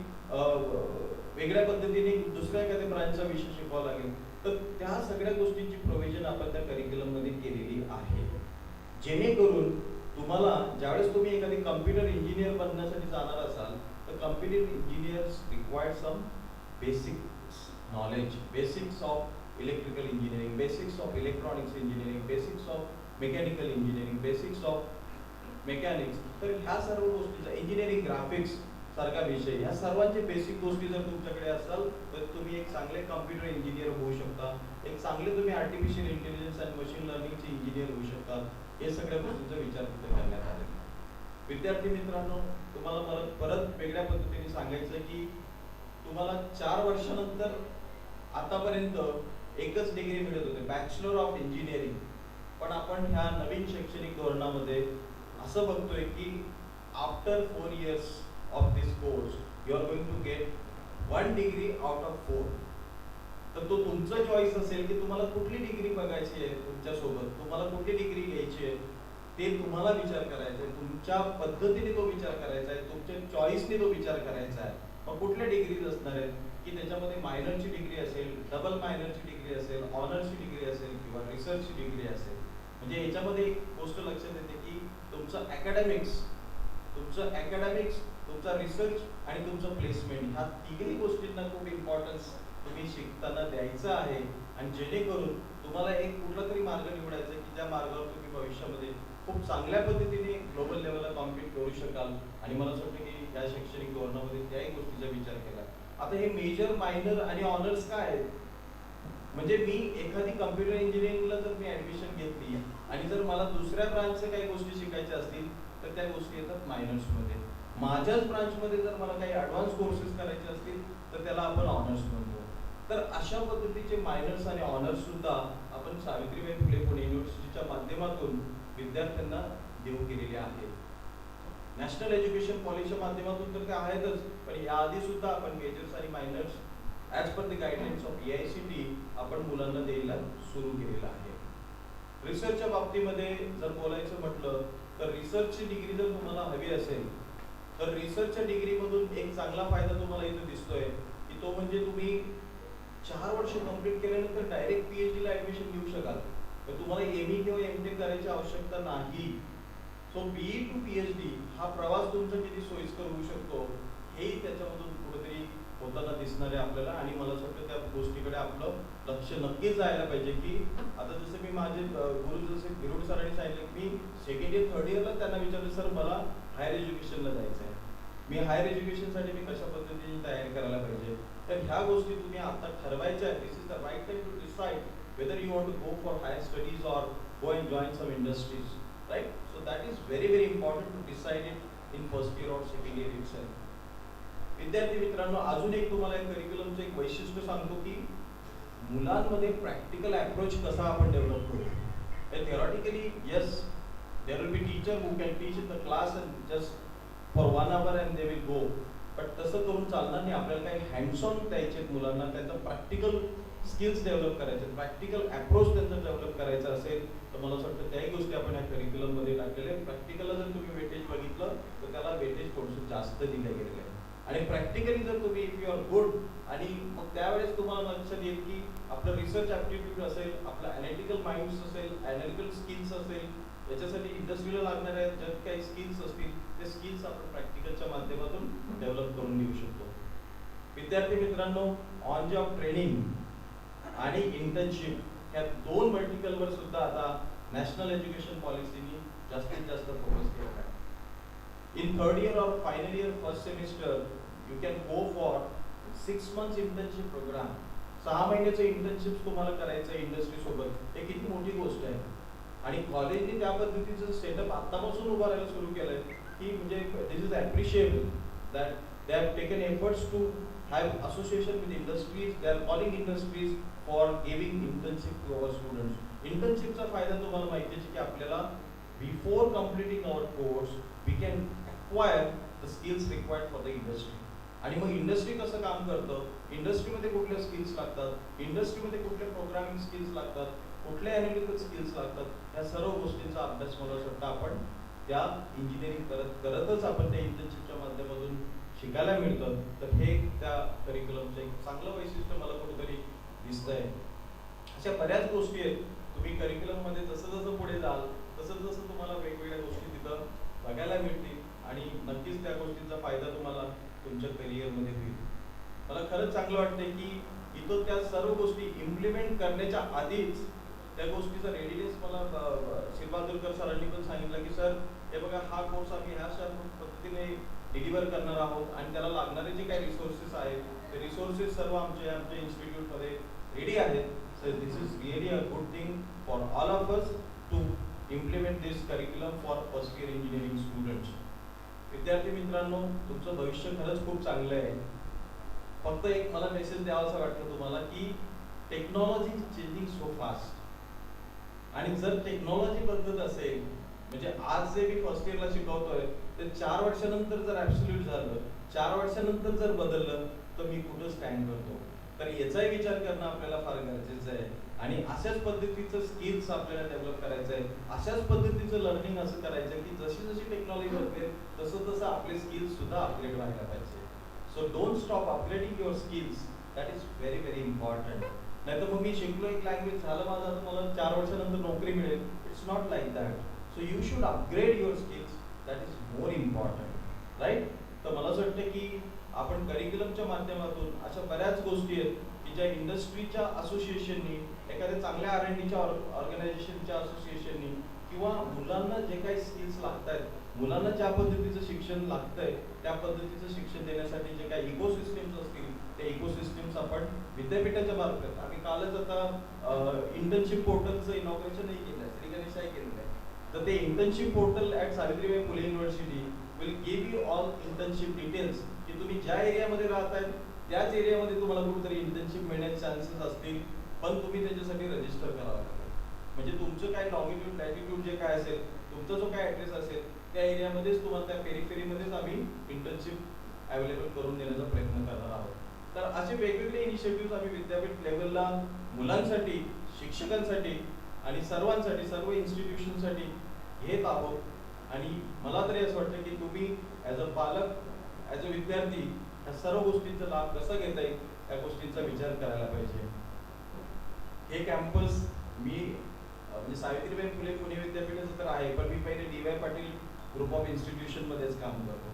वेगळ्या पद्धतीने दुसऱ्या एखाद्या ब्रांचचा विषय शिकावा लागेल. तर त्या सगळ्या गोष्टींची प्रोव्हिजन आपण त्या करिक्युलम मध्ये केलेली आहे, जेणेकरून तुम्हाला ज्यावेळेस तुम्ही एखादी कम्प्युटर इंजिनियर बनण्यासाठी जाणार असाल तर computer engineers required some basic knowledge, basics of electrical engineering, basics of electronics engineering, basics of mechanical engineering, basics of mechanics. तर ह्या सर्व गोष्टीचा इंजिनिअरिंग ग्राफिक्स सारखा विषय, ह्या सर्वांचे बेसिक गोष्टी जर तुमच्याकडे असाल तर तुम्ही एक चांगले कम्प्युटर इंजिनियर होऊ शकता, एक चांगले तुम्ही आर्टिफिशियल इंटेलिजन्स आणि मशीन लर्निंगचे इंजिनियर होऊ शकता. हे सगळ्या गोष्टींचा विचार तिथे करण्यात आलेला. विद्यार्थी मित्रांनो, तुम्हाला मला परत वेगळ्या पद्धतीने सांगायचं की तुम्हाला 4 वर्षानंतर आतापर्यंत एकच डिग्री मिळत होते, बॅचलर ऑफ इंजिनिअरिंग. पण आपण ह्या नवीन शैक्षणिक धोरणामध्ये असं बघतोय की after 4 years of this course you are going to get 1 degree out of 4. तर तो तुमचा चॉईस असेल की तुम्हाला कुठली डिग्री बघायची आहे, तुमच्यासोबत तुम्हाला कुठली डिग्री घ्यायची आहे ते तुम्हाला विचार करायचा आहे, तुमच्या पद्धतीने तो विचार करायचा आहे, तुमच्या चॉईसने तो विचार करायचा आहे. मग कुठल्या डिग्रीज असणार आहेत की त्याच्यामध्ये मायनरची डिग्री असेल, डबल मायनरची डिग्री असेल, ऑनर्सची डिग्री असेल किंवा रिसर्चची डिग्री असेल. म्हणजे याच्यामध्ये एक गोष्ट लक्षात येते की तुमचं अकॅडमिक्स, तुमचा रिसर्च आणि तुमचं प्लेसमेंट, ह्या तिन्ही गोष्टींना खूप इम्पॉर्टन्स तुम्ही शिकताना द्यायचं आहे. आणि जेणेकरून तुम्हाला एक कुठला तरी मार्ग निवडायचा की ज्या मार्गावर तुम्ही भविष्यामध्ये खूप चांगल्या पद्धतीने ग्लोबल लेवलला कॉम्पीट करू शकाल. आणि मला असं वाटतं की या शैक्षणिक धोरणामध्ये त्याही गोष्टीचा विचार केला. आता हे मेजर, मायनर आणि ऑनर्स काय आहेत? म्हणजे मी एखादी कम्प्युटर इंजिनिअरिंगला जर मी ऍडमिशन घेतली आणि जर मला दुसऱ्या ब्रांचच्या काही गोष्टी शिकायच्या असतील तर त्या गोष्टी येतात मायनर्समध्ये. माझ्याच ब्रांचमध्ये जर मला काही ॲडव्हान्स कोर्सेस करायचे असतील तर त्याला आपण ऑनर्स म्हणतो. तर अशा पद्धतीचे मायनर्स आणि ऑनर्स सुद्धा आपण सावित्रीबाई फुले पुणे युनिव्हर्सिटीच्या माध्यमातून विद्यार्थ्यांना देऊ केलेले आहेत. नॅशनल एज्युकेशन पॉलिसीच्या माध्यमातून तर ते आहेतच, पण याआधी सुद्धा आपण मेजर्स आणि minors as per the guidelines of EICT आपण मुलांना द्यायला सुरू केलेलं आहे. रिसर्चच्या बाबतीमध्ये जर बोलायचं म्हटलं तर रिसर्चची डिग्री जर तुम्हाला हवी असेल तर रिसर्चच्या डिग्रीमधून एक चांगला फायदा तुम्हाला इथे दिसतोय की तो म्हणजे तुम्ही 4 वर्ष कंप्लीट केल्यानंतर डायरेक्ट PhD ला ऍडमिशन घेऊ शकाल, तर तुम्हाला ME किंवा MTech करायची आवश्यकता नाही. सो BE to PhD हा प्रवास तुमचा किती सोयीस्कर होऊ शकतो हेही त्याच्यामधून कुठेतरी होताना दिसणार आहे आपल्याला. आणि मला असं वाटतं त्या गोष्टीकडे आपलं लक्ष नक्कीच जायला पाहिजे की आता जसं मी माझे गुरु जसे बिरोड सरांनी सांगितलं की मी सेकंड इयर थर्ड इयरला त्यांना विचारलं, सर मला हायर एज्युकेशनला जायचं आहे, मी हायर एज्युकेशनसाठी मी कशा पद्धतीने तयारी करायला पाहिजे. तर ह्या गोष्टी तुम्ही आता ठरवायच्या आहे. This is the right time to decide whether you want to go for higher studies or go and join some industries, right? So that is very very important to decide it in first year or second year itself. विद्यार्थी मित्रांनो, अजून एक तुम्हाला एक करिक्युलमचं एक वैशिष्ट्य सांगतो की मुलांमध्ये प्रॅक्टिकल अप्रोच कसा आपण डेव्हलप करू. theoretically yes, there will be teacher who can teach in the class and just for 1 hour and they will go, but तसं करून चालणार नाही. आपल्याला काही हँड्स ऑन द्यायचे मुलांना, त्यांचं प्रॅक्टिकल स्किल्स डेव्हलप करायचे, प्रॅक्टिकल अप्रोच त्यांचा डेव्हलप करायचा असेल तर मला असं वाटतं त्याही गोष्टी आपण या करिक्युलम मध्ये टाकलेल्या आहेत. प्रॅक्टिकलला जर तुम्ही वेटेज बघितलं तर त्याला वेटेज थोडंसं जास्त दिलं गेलेलं आहे. आणि प्रॅक्टिकली जर तुम्ही इफ यू आर गुड आणि मग त्यावेळेस तुम्हाला लक्षात येईल की आपलं रिसर्च ॲप्टिट्यूड असेल, आपलं ॲनालिटिकल माइंड्स असेल, ॲनालिटिकल स्किल्स असेल, याच्यासाठी इंडस्ट्रीला लागणाऱ्या ज्या काही स्किल्स असतील ते स्किल्स आपण प्रॅक्टिकलच्या माध्यमातून डेव्हलप करून घेऊ शकतो. विद्यार्थी मित्रांनो, ऑन जॉब ट्रेनिंग आणि इंटर्नशिप या दोन वर्टिकलवर सुद्धा आता नॅशनल एज्युकेशन पॉलिसीनी जास्तीत जास्त फोकस केला आहे. इन थर्ड इयर और final year first semester you can go for 6 months internship program. 6 महिन्याचे इंटर्नशिप तुम्हाला करायचं इंडस्ट्री सोबत, हे किती मोठी गोष्ट आहे. आणि कॉलेजने त्या पद्धतीचं सेटअप आतापासून उभारायला सुरू केलंय की म्हणजे this is appreciable that they have taken efforts to have association with industries. They are calling industries for giving internship to our students. Internship चा फायदा तुम्हाला माहिती आहे की आपल्याला before completing our course we can acquire the skills required for the industry. आणि मग industry कसं काम करतं, इंडस्ट्रीमध्ये कुठल्या स्किल्स लागतात, इंडस्ट्रीमध्ये कुठल्या प्रोग्रामिंग स्किल्स लागतात, कुठल्या ॲनालिटिकल स्किल्स लागतात, ह्या सर्व गोष्टींचा अभ्यास मला वाटतं आपण त्या इंजिनिअरिंग करतच आपण त्या इंटर्नशिपच्या माध्यमातून शिकायला मिळतं. तर हे त्या करिक्युलमचं एक चांगलं वैशिष्ट्य मला कुठेतरी दिसतंय. अशा बऱ्याच गोष्टी आहेत. तुम्ही करिक्युलममध्ये जसं जसं पुढे जाल तसं जसं तुम्हाला वेगवेगळ्या गोष्टी तिथं बघायला मिळतील आणि नक्कीच त्या गोष्टींचा फायदा तुम्हाला तुमच्या करिअरमध्ये होईल. मला खरंच चांगलं वाटतंय की इथं त्या सर्व गोष्टी इम्प्लिमेंट करण्याच्या आधीच त्या गोष्टीचा रेडिनेस मला शिरबाजूरकर सरांनी पण सांगितलं की सर हे बघा हा कोर्स आम्ही ह्या पद्धतीने डिलिव्हर करणार आहोत आणि त्याला लागणारे जे काही रिसोर्सेस आहेत ते रिसोर्सेस सर्व आमच्या इन्स्टिट्यूटमध्ये रेडी आहेत. So this is really a good thing for all of us to implement this curriculum for first year engineering students. विद्यार्थी मित्रांनो, तुमचं भविष्य खरंच खूप चांगलं आहे. फक्त एक मला मेसेज द्यावासा वाटतं तुम्हाला की टेक्नॉलॉजी चेंजिंग सो फास्ट. आणि जर टेक्नॉलॉजी बदलत असेल म्हणजे आज जे मी फर्स्ट इयरला शिकवतोय ते 4 वर्षानंतर जर ॲब्सोल्यूट झालं, 4 वर्षानंतर जर बदललं तर मी कुठं स्टँड करतो. तर याचाही विचार करणं आपल्याला फार गरजेचं आहे. आणि अशाच पद्धतीचं स्किल्स आपल्याला डेव्हलप करायचं आहे, अशाच पद्धतीचं लर्निंग असं करायचं की जशी जशी टेक्नॉलॉजी बदलेल तसं तसं आपले स्किल्स सुद्धा अपग्रेड व्हायला पाहिजे. So don't stop upgrading your skills, that is very very important. नाही तर मग मी शिकलो एक लँग्वेज झालं माझं आता मला 4 वर्षानंतर नोकरी मिळेल, it's not like that. So you should upgrade your skills, that is more important, right. तर मला असं वाटतं की आपण करिक्युलमच्या माध्यमातून अशा बऱ्याच गोष्टी आहेत की ज्या इंडस्ट्रीच्या असोसिएशननी, एखाद्या चांगल्या R&Dच्या ऑर्गनायझेशनच्या असोसिएशननी किंवा मुलांना जे काही स्किल्स लागत आहेत, मुलांना ज्या पद्धतीचं शिक्षण लागतंय त्या पद्धतीचं शिक्षण देण्यासाठी जे काही इकोसिस्टम्स असतील ते इकोसिस्टम्स आपण विद्यापीठाच्या मार्फत, आम्ही कालच आता इंटर्नशिप पोर्टलचं इनॉग्रेशनही केलं आहे, श्रीगणेशाही केलेलं आहे. तर ते internship portal at Savitribai Phule university will give you all internship details की तुम्ही ज्या एरियामध्ये राहताय त्याच एरियामध्ये तुम्हाला कुठेतरी इंटर्नशिप मिळण्याचे चान्सेस असतील, पण तुम्ही त्याच्यासाठी रजिस्टर करावं लागेल. म्हणजे तुमचं काय लॉंगिट्यूड लॅटिट्यूड जे काय असेल, तुमचा जो काय ॲड्रेस असेल त्या एरियामध्येच तुम्हाला त्या पेरिफेरीमध्येच आम्ही इंटर्नशिप अवेलेबल करून देण्याचा प्रयत्न करणार आहोत. तर असे वेगवेगळे इनिशिएटिव्ह आम्ही विद्यापीठ लेवलला मुलांसाठी, शिक्षकांसाठी आणि सर्वांसाठी, सर्व इन्स्टिट्यूशनसाठी घेत आहोत. आणि मला तरी असं वाटतं की तुम्ही ॲज अ पालक, ॲज अ विद्यार्थी या सर्व गोष्टींचा लाभ कसा घेता येईल त्या गोष्टींचा विचार करायला पाहिजे. हे कॅम्पस मी म्हणजे सावित्रीबाई फुले पुणे विद्यापीठाचं तर आहे, पण मी पहिले DY Patil group of institution मध्येच काम करतो.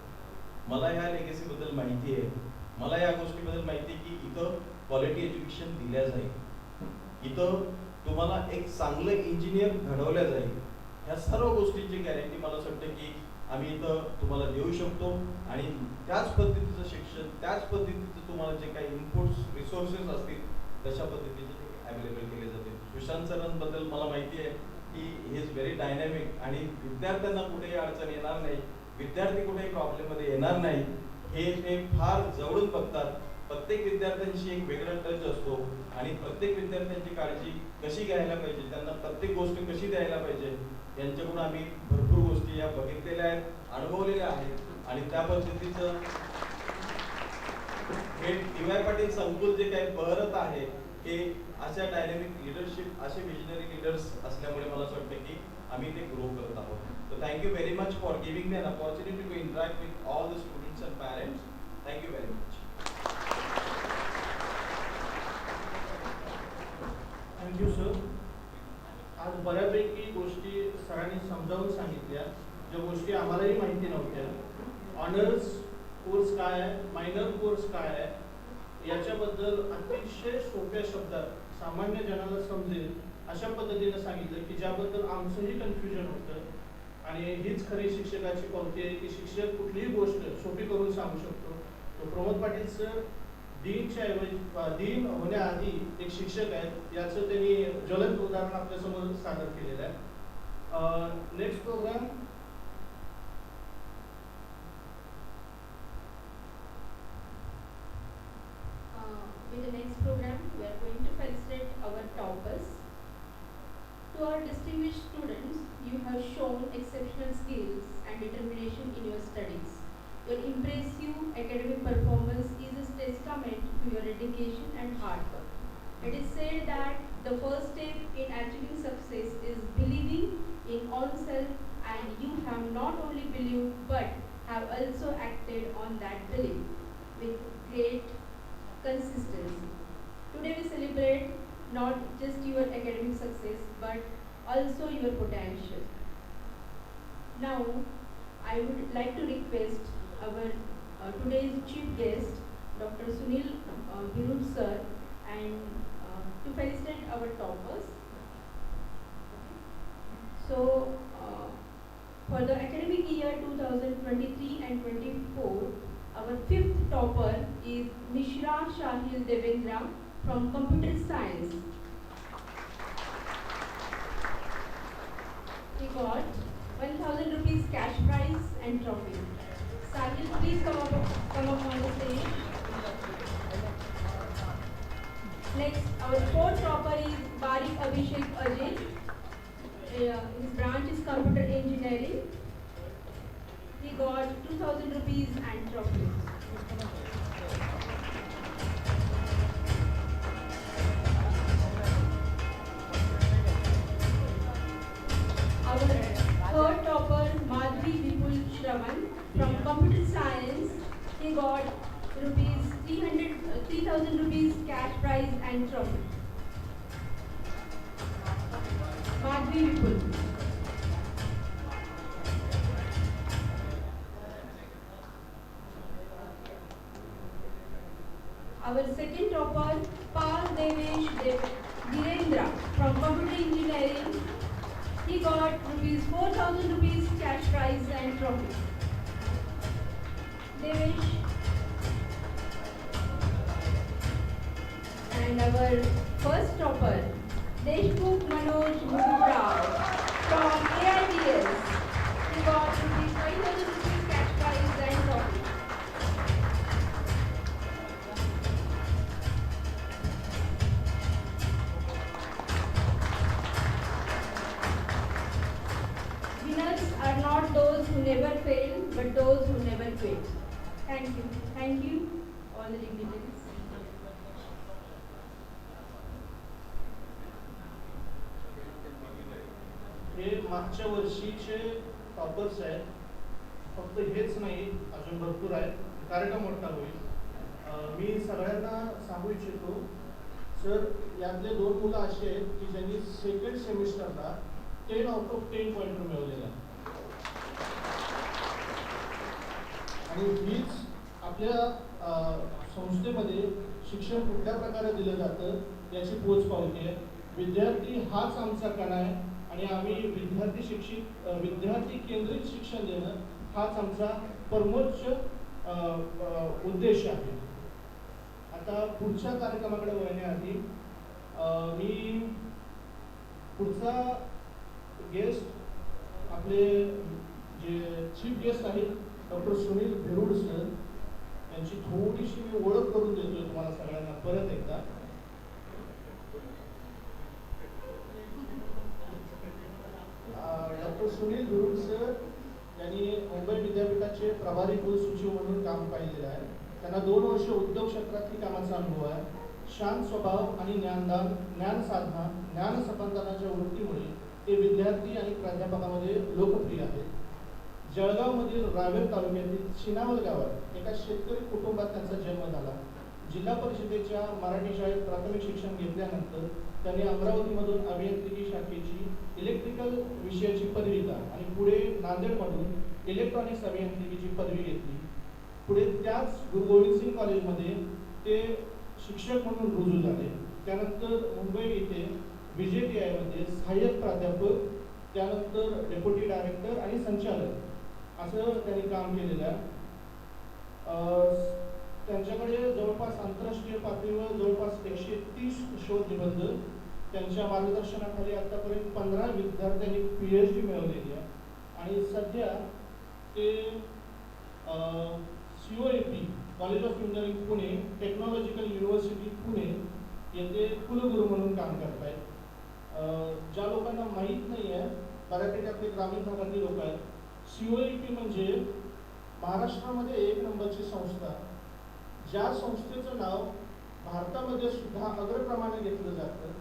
मला ह्या लेगेसी बद्दल माहिती आहे. मला या गोष्टीबद्दल माहिती आहे की इथं क्वालिटी एज्युकेशन दिल्या जाईल, इथं तुम्हाला एक चांगलं इंजिनियर घडवल्या जाईल. ह्या सर्व गोष्टींची गॅरंटी मला असं वाटतं की आम्ही इथं तुम्हाला देऊ शकतो आणि त्याच पद्धतीचं शिक्षण, त्याच पद्धतीचं तुम्हाला जे काही इनपुट्स रिसोर्सेस असतील तशा पद्धतीचे अवेलेबल केले जातील. सुशांत सरांबद्दल मला माहिती आहे की ही इज व्हेरी डायनॅमिक आणि विद्यार्थ्यांना कुठेही अडचण येणार नाही, विद्यार्थी कुठेही प्रॉब्लेममध्ये येणार नाही, हे ते फार जवळून बघतात. प्रत्येक विद्यार्थ्यांशी एक वेगळा टच असतो आणि प्रत्येक विद्यार्थ्यांची काळजी कशी घ्यायला पाहिजे, त्यांना प्रत्येक गोष्ट कशी द्यायला पाहिजे, यांच्याकडून आम्ही भरपूर गोष्टी या बघितलेल्या आहेत, अनुभवलेल्या आहेत आणि त्या पद्धतीचं हे DY पाटील संकुल जे काही बहरत आहे हे अशा डायनॅमिक लिडरशिप, असे विजनरी लीडर्स असल्यामुळे मला असं वाटतं की आम्ही ते ग्रो करत आहोत. So thank you very much for giving me an opportunity to interact with all the students and parents. Thank you very much. Thank you sir. आज बऱ्यापैकी गोष्टी सरांनी समजावून सांगितल्या, ज्या गोष्टी आम्हालाही माहिती नव्हत्या. ऑनर्स कोर्स काय आहे, मायनर कोर्स काय आहे, याच्याबद्दल अतिशय सोप्या शब्दात सामान्य जनाला समजेल अशा पद्धतीने सांगितलं की ज्याबद्दल आमचंही कन्फ्युजन होतं. आणि हीच खरी शिक्षकाची पावती आहे की शिक्षक कुठलीही गोष्ट सोपी करून सांगू शकतो. तो प्रमोद पाटील सर डीनच्या ऐवजी डीन होण्याआधी एक शिक्षक आहेत याचं त्यांनी ज्वलंत उदाहरण आपल्यासमोर सादर केलेलं आहे. Next program with the next program, we are going to felicitate our toppers. To our distinguished students, you have shown exceptional skills and determination in your studies. Your impressive academic performance is a testament to your dedication and hard work. It is said that the first step in achieving success is believing in oneself, and you have not only believed but have also acted on that belief with great consistency. Today we celebrate not just your academic success but also your potential. Now I would like to request our today's chief guest, Dr. Sunil Birud sir, and to felicitate our toppers. So for the academic year 2023 and 24, our fifth topper is Mishra Shahil Devendra from Computer Science. He got 1,000 rupees cash prize and trophy. Sahil, please come up on the stage. Next, our fourth topper is Barik Abhishek Ajay. His branch is Computer Engineering. He got 2,000 rupees and trophy. Our third topper, Madhvi Vipul Shravan from Computer Science. He got 3,000 rupees cash prize and trophy. Madhvi Vipul. Our second topper, Pal Devesh Virendra from Computer Engineering. He got 4,000 rupees cash prize and trophy. Devesh. And our first topper, Deshmukh Manoj Murrao from AITS. He got 5,000 rupees cash prize and trophy. Winners are not those who never fail, but those who never quit. Thank you. Thank you, all the dignitaries. हे मागच्या वर्षीचे toppers आहेत. फक्त हेच नाही, अजून भरपूर आहेत. कार्यक्रम मोठा होईल. मी सगळ्यांना सांगू इच्छितो सर, यातले 2 मुलं असे आहेत की ज्यांनी सेकंड सेमिस्टरला 10 आउट ऑफ 10 पॉईंट मिळवलेला. आणि हीच आपल्या संस्थेमध्ये शिक्षण कुठल्या प्रकारे दिलं जातं याची पोचपावती आहे. विद्यार्थी हाच आमचा कणा आहे आणि आम्ही विद्यार्थी केंद्रित शिक्षण देणं हाच आमचा परमोच्च उद्देश आहे. आता पुढच्या कार्यक्रमाकडे वळण्याआधी मी पुढचा गेस्ट आपले जे चीफ गेस्ट आहेत डॉक्टर सुनील भिरुड सर यांची थोडीशी मी ओळख करून देतोय तुम्हाला सगळ्यांना परत एकदा. डॉक्टर सुनील भिरुड सर यांनी मुंबई विद्यापीठाचे प्रभारी कुलसचिव म्हणून काम पाहिलेलं आहे. त्यांना 2 वर्ष उद्योग क्षेत्रातील कामाचा अनुभव आहे. शांत स्वभाव आणि ज्ञान साधना, ज्ञान संपादनाच्या वृत्तीमुळे ते विद्यार्थी आणि प्राध्यापकांमध्ये लोकप्रिय आहेत. जळगावमधील रावेर तालुक्यातील शिनावल गावात एका शेतकरी कुटुंबात त्यांचा जन्म झाला. जिल्हा परिषदेच्या मराठी शाळेत प्राथमिक शिक्षण घेतल्यानंतर त्यांनी अमरावतीमधून अभियांत्रिकी शाखेची इलेक्ट्रिकल विषयाची पदविका आणि पुढे नांदेडमधून इलेक्ट्रॉनिक्स अभियांत्रिकीची पदवी घेतली. पुढे त्याच गुरु गोविंद सिंग कॉलेजमध्ये ते शिक्षक म्हणून रुजू झाले. त्यानंतर मुंबई येथे BJTI मध्ये सहाय्यक प्राध्यापक, त्यानंतर डेप्युटी डायरेक्टर आणि संचालक असं त्यांनी काम केलेलं आहे. त्यांच्याकडे जवळपास आंतरराष्ट्रीय पातळीवर जवळपास 130 शोध निबंध, त्यांच्या मार्गदर्शनाखाली आतापर्यंत 15 विद्यार्थ्यांनी PhD मिळवलेली आहे. आणि सध्या ते COAP college of engineering Pune, technological university Pune येथे कुलगुरू म्हणून काम करत आहेत. ज्या लोकांना माहीत नाही आहे, बऱ्यापैकी आपले ग्रामीण भागातली लोक आहेत, COAP म्हणजे महाराष्ट्रामध्ये 1 नंबरची संस्था, ज्या संस्थेचं नाव भारतामध्ये सुद्धा अग्रक्रमाने घेतलं जातं.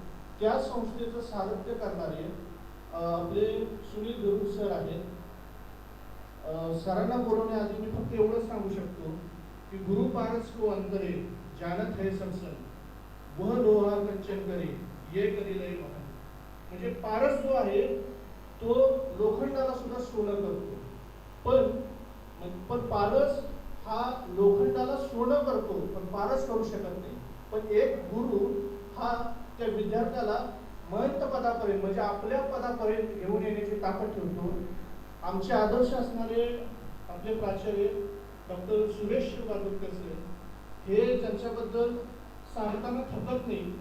त्या संस्थेचं सारथ्य करणारे आपले सुनील भिरुड सर आहेत. सरांना बोलवण्याआधी मी फक्त एवढंच सांगू शकतो की गुरु पारस को अंतरे जानत है सबसन, वह लोहा कंचन करे ये करी लय महान. म्हणजे पारस जो आहे तो लोखंडाला सुद्धा सोनं करतो. पण पारस हा लोखंडाला सोनं करतो, पण पारस करू शकत नाही. पण एक गुरु हा त्या विद्यार्थ्याला महंत पदापर्यंत म्हणजे आपल्या पदापर्यंत घेऊन येण्याची ताकद ठेवतो. आमचे आदर्श असणारे आपले प्राचार्य डॉक्टर सुरेश वादुरकर सर हे ज्यांच्याबद्दल सांगताना थकत नाही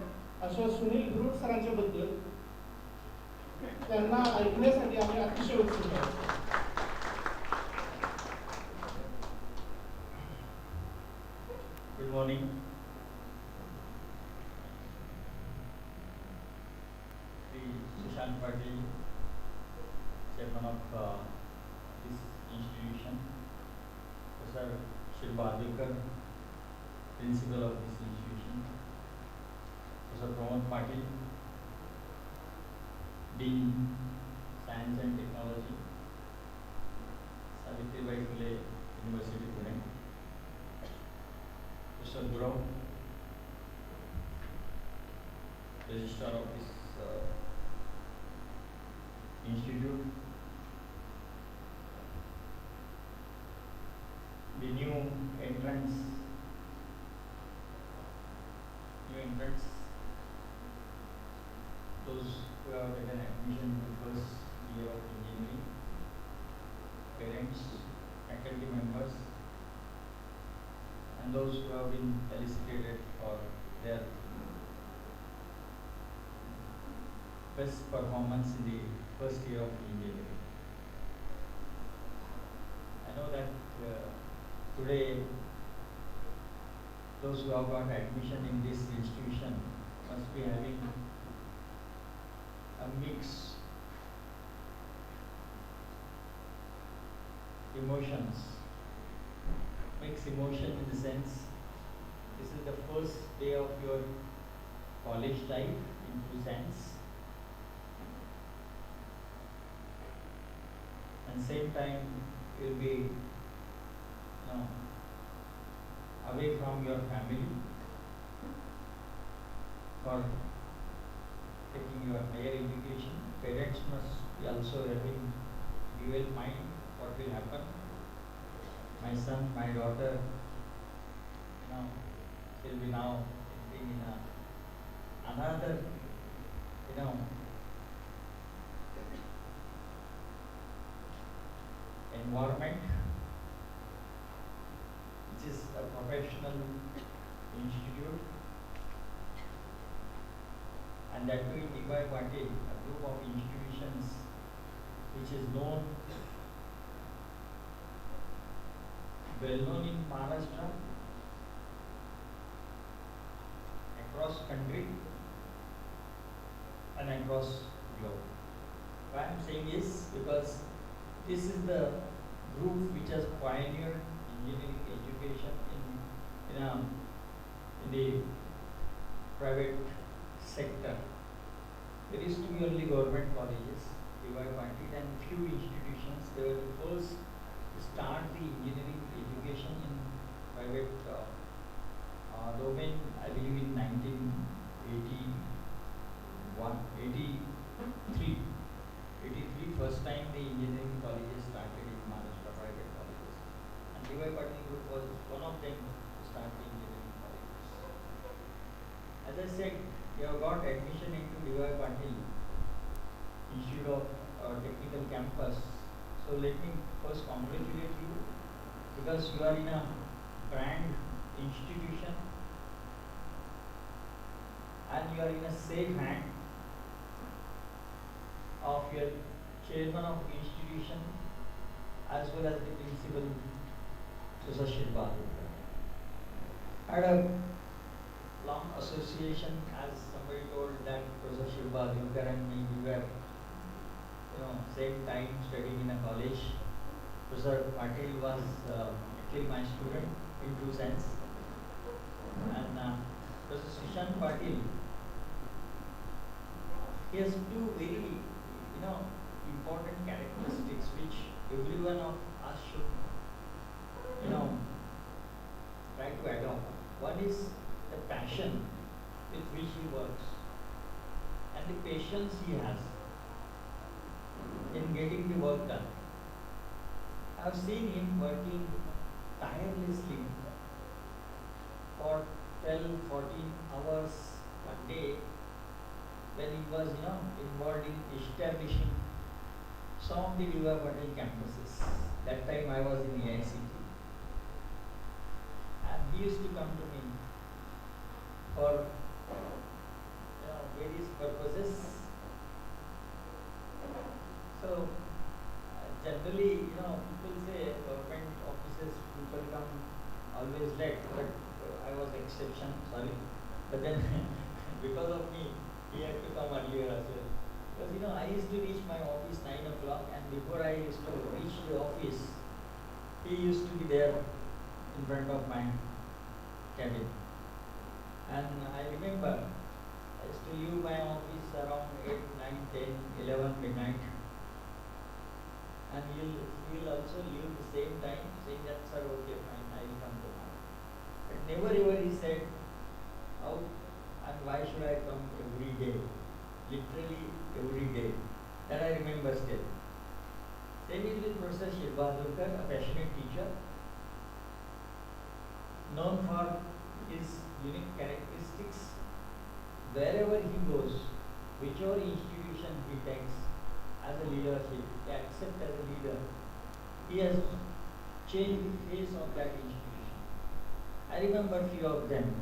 अशा सुनील भिरुड सरांच्या बद्दल त्यांना ऐकण्यासाठी आम्ही अतिशय उत्सुक आहोत. Good morning. Shashank Patil, chairman of this institution. Professor Shilpa Adikar, principal of this institution. Professor Pramod Patil, Dean, Science and Technology, Savitribai Phule University, Pune. Mr. Gurav, Registrar of this institute. The new entrants, those who have taken admission in the first year of engineering, parents, faculty members, and those who have been felicitated for their best performance in the first year of engineering. I know that today those who have got admission in this institution must be having a mixed emotions. Mixed emotion in the sense this is the first day of your college life in true sense, and same time you'll be away from your family for taking your higher education. Parents must be also having dual mind what will happen. My son, my daughter, will be now living in another, environment, which is a professional institute, and that too in DYPatil, a group of institutions which is known, well known in Maharashtra, across country and across globe. Why I am saying is because this is the group which has pioneered engineering education in the private sector. There used to be only government colleges, DYPatil, and few institutions. They were the first to start the engineering education in private domain, I believe in 1983, first time the engineering colleges started in Maharashtra, private colleges. And DYPatil group was one of them to start the engineering colleges. As I said, you have got admission into DYPatil Institute of Technical Campus. So let me first congratulate you because you are in a brand institution and you are in a safe hand of your chairman of institution as well as the principal, Professor Shilpa. I had a long association, as somebody told, that Professor Shilpa and me, we were same time studying in a college. Professor Patil was actually my student in true sense, and Professor Sushan Patil, he has two very important characteristics which every one of us should try to adopt. One is the passion with which he works and the patience he has in getting the work done. I have seen him working tirelessly for 12, 14 hours a day when he was involved in establishing some of the DYPatil campuses. That time I was in AICT. And he used to come to me for various purposes. So generally, people say government offices people come always late, but I was exception, sorry. But then because of me, he had to come earlier as well. Because I used to reach my office 9 o'clock, and before I used to reach the office, he used to be there in front of my cabin. And I remember I used to leave my office around 8, 9, 10, 11 midnight. And he will also leave the same time, saying that, sir, okay, fine, I will come tomorrow. But never ever he said, how and why should I come every day? Literally every day. That I remember still. Same is with Professor Shilpa, a passionate teacher, known for his unique characteristics. Wherever he goes, whichever institution he takes as a leadership, except as a leader, he has changed the face of that institution. I remember few of them,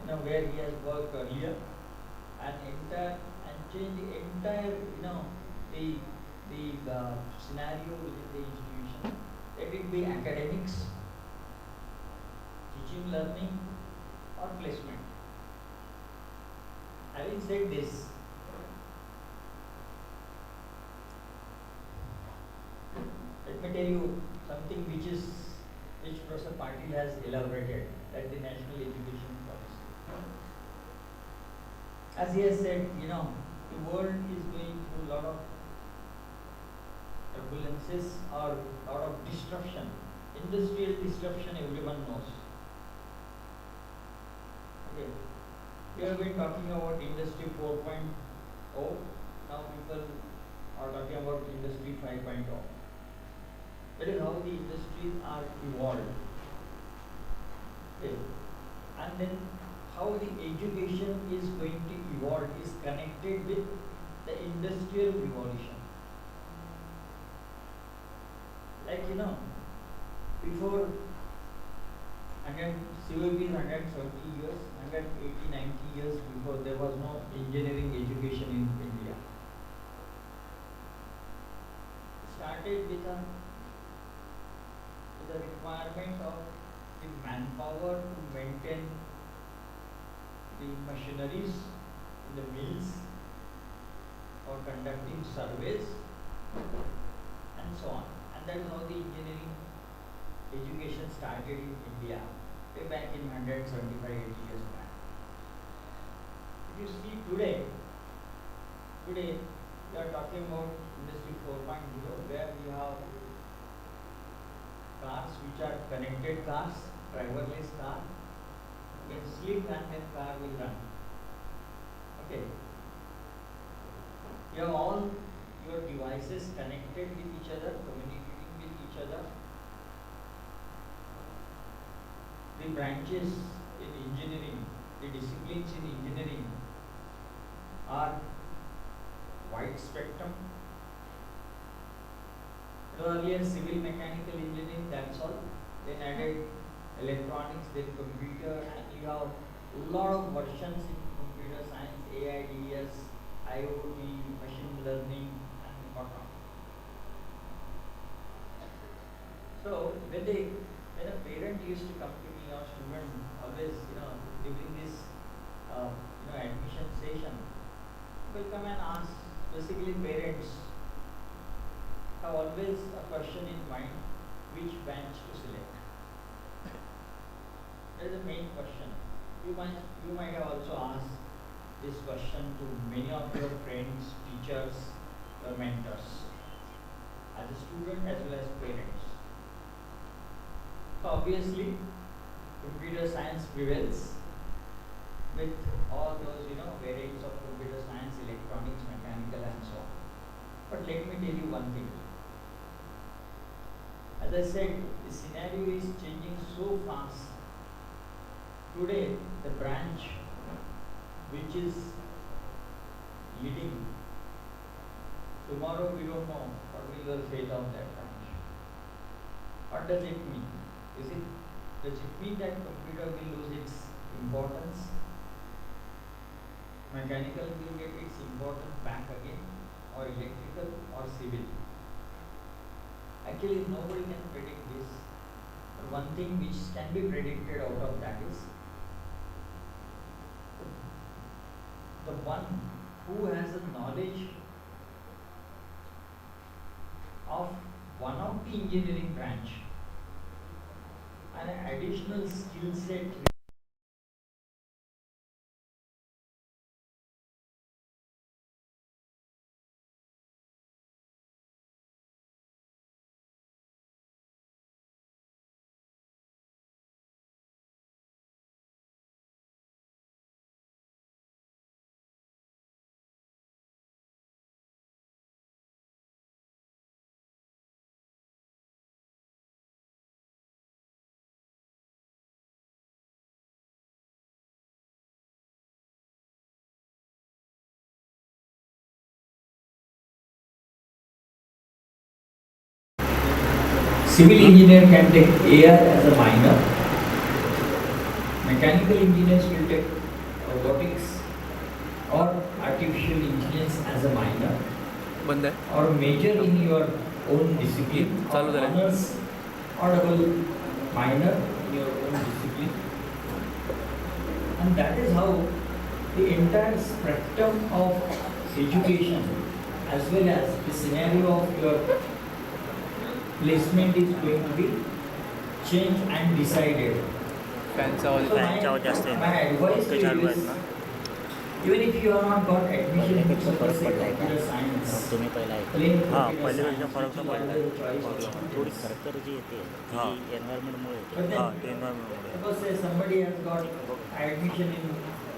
where he has worked earlier and changed the entire, the scenario within the institution. Let it be academics, teaching, learning, or placement. Having said this, let me tell you something which Professor Patil has elaborated, that the National Education Policy. As he has said, the world is going through a lot of turbulences or lot of disruption. Industrial disruption everyone knows. we have been talking about Industry 4.0. Now people are talking about Industry 5.0. That is how the industries are evolved. Okay. And then how the education is going to evolve is connected with the industrial revolution. Like before 170 years, 180, 90 years before, there was no engineering education in India. It started with the requirement of the manpower to maintain the machineries in the mills for conducting surveys and so on. And that is how the engineering education started in India way back in 175, 80 years back. If you see today we are talking about Industry 4.0, where we have cars which are connected cars, driverless car. You can sleep and then car will run. Okay. You have all your devices connected with each other, communicating with each other. The branches in engineering, the disciplines in engineering are wide spectrum. Earlier civil mechanical engineering, that's all. Then added electronics, then computer, and you have a lot of versions in computer science, AIDS, IoT, machine learning, and whatnot. So when a parent used to come to me or student, always during this admission session, will come and ask. Basically, parents have always a question in mind: which branch to select? That is the main question. You might have also asked this question to many of your friends, teachers, your mentors, as a student as well as parents. So obviously, computer science prevails with all those variants of computer science, electronics, mechanical, and so on. But let me tell you one thing. As I said, the scenario is changing so fast. Today, the branch which is leading, tomorrow we don't know what will be the fate of that branch. What does it mean? Does it mean that computer will lose its importance? Mechanical will get its importance back again, or electrical, or civil? Actually, nobody can predict this. But one thing which can be predicted out of that is the one who has a knowledge of one of the engineering branch and an additional skill set civil engineer can take AR as a minor. Mechanical engineers will take robotics or artificial engineers as a minor. Or major in your own discipline. Or honors or double minor in your own discipline. And that is how the entire spectrum of education as well as the scenario of your placement is going to be changed and decided. So my advice to you is, even if you have not got admission in computer science, plain computer science, थोड़ी खरखर जी येते ती एन्व्हायरमेंटमुळे but then suppose say somebody has got admission in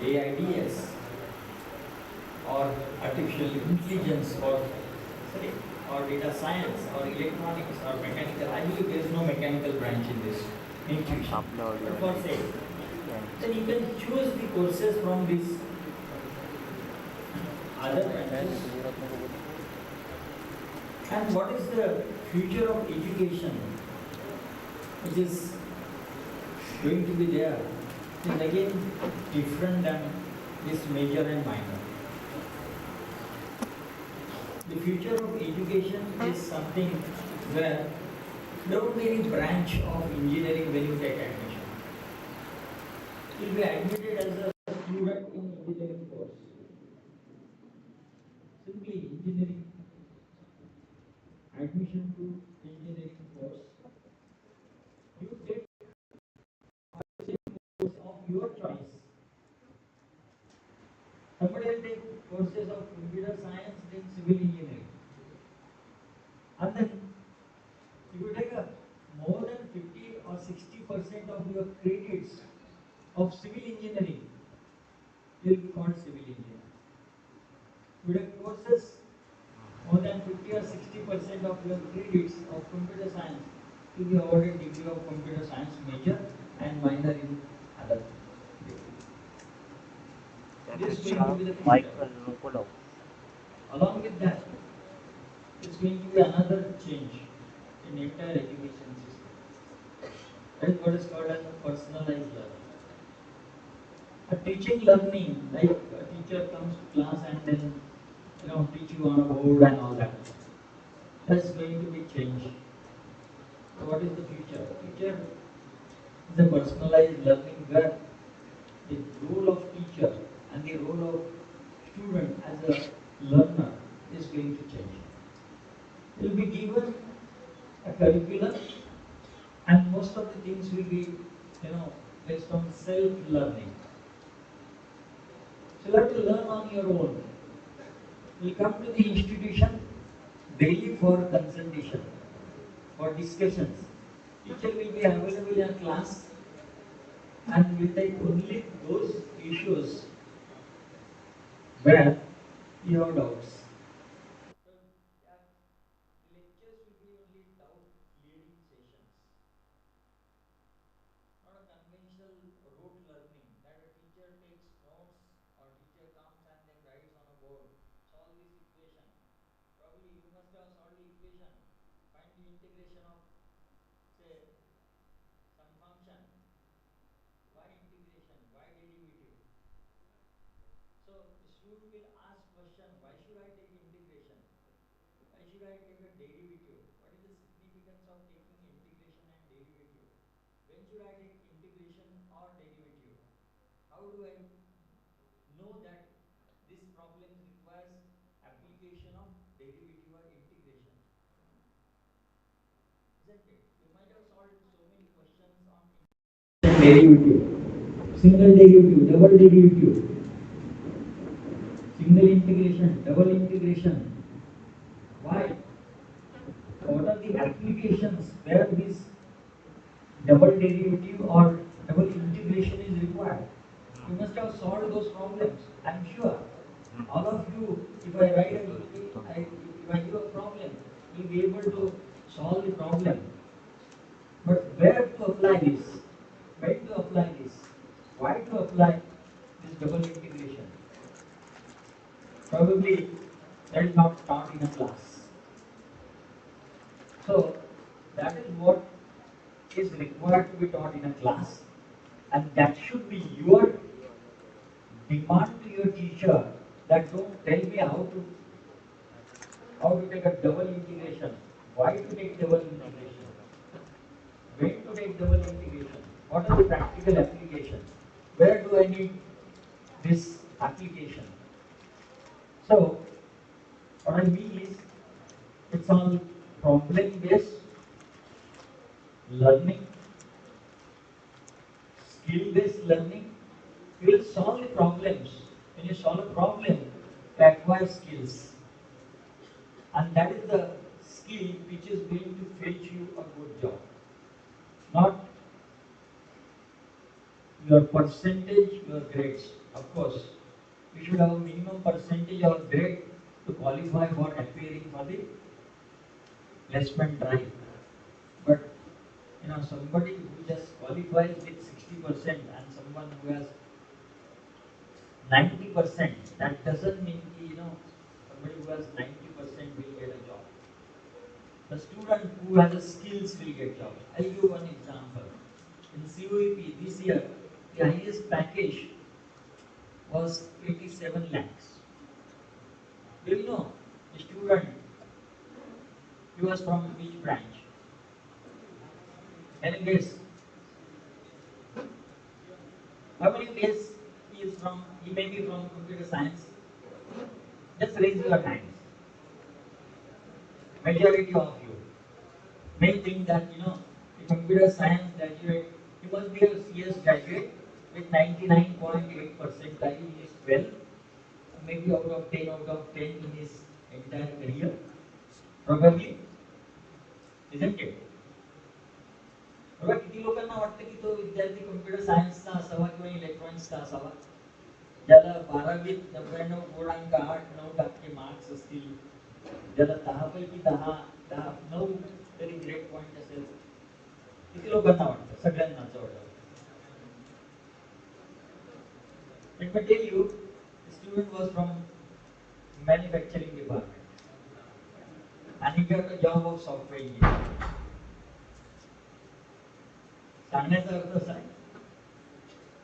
AIDS or artificial intelligence or data science or electronics or mechanical. I believe there is no mechanical branch in this institution. But for say, then you can choose the courses from these other branches. And what is the future of education which is going to be there is again different than this major and minor. The future of education is something where there won't be any branch of engineering when you take admission. You will be admitted as a student in engineering course. Simply engineering, admission to engineering course. You take course of your choice. Somebody will take courses of computer science, then civil engineering. And then if you take more than 50 or 60% of your credits of civil engineering, you will be called civil engineer. If you take courses more than 50 or 60% of your credits of computer science, you will be awarded degree of computer science major and minor in other. This is going to be the future. Along with that, it's going to be another change in entire education system. That is what is called as personalized learning. A teaching learning, like a teacher comes to class and then teach you on a board and all that. That's going to be changed. So what is the future? Future is a personalized learning where the role of teacher and the role of student as a learner is going to change. Will be given a curriculum and most of the things will be based on self-learning. So you have to learn on your own. You come to the institution daily for consultation, for discussions. Teacher will be available in class and will take only those issues where you have doubts. Lectures will be only doubt clearing sessions, not a conventional rote learning that a teacher takes notes or teacher comes and then writes on a board, solve this equation. Probably you must have solved the equation, find the integration of say some function, why integration, why derivative. So the student will ask question, why should I take integration? Why should I take a derivative? What is the significance of taking integration and derivative? When should I take integration or derivative? How do I know that this problem requires application of derivative or integration? Isn't it? You might have solved so many questions on derivative, single derivative, double derivative, single integration, double integration. Why? What are the applications where this double derivative or double integration is required? You must have solved those problems. I'm sure. All of you, if I give a problem, you'll be able to solve the problem. But where to apply this? When to apply this? Why to apply this double integration? Probably that is not taught in a class. So that is what is required to be taught in a class, and that should be your demand to your teacher that don't tell me how to take a double integration, why to take double integration, when to take double integration, what are the practical applications, where do I need this application. So what I mean is it's all problem based learning, skill based learning. You will solve the problems. When you solve a problem, you acquire skills. And that is the skill which is going to fetch you a good job. Not your percentage, your grades. Of course, you should have a minimum percentage or grade to qualify for appearing for the placement drive. But somebody who just qualifies with 60% and someone who has 90%, that doesn't mean somebody who has 90% will get a job. The student who has a skills will get job. I'll give you one example. In COEP this year, the highest package was 87 lakhs. Do you know the student? He was from which branch? Can you guess? How many guess he is from? He may be from computer science. Just raise your hands. Majority of you may think that the computer science graduate, he must be a CS graduate with 99.8 percentile in his 12, maybe out of 10 in his entire career. Probably, isn't it? बघा किती लोकांना वाटतं की तो विद्यार्थी computer सायन्सचा असावा किंवा इलेक्ट्रॉनिक्सचा असावा, ज्याला 12वीत 99.8-9% मार्क्स असतील, ज्याला 10 पैकी 9 तरी ग्रेड पॉइंट असेल. किती लोकांना वाटतं? सगळ्यांना वाटतं. Let me tell you, the student was from manufacturing department and he got a job of software engineer. सांगण्याचा अर्थ असा आहे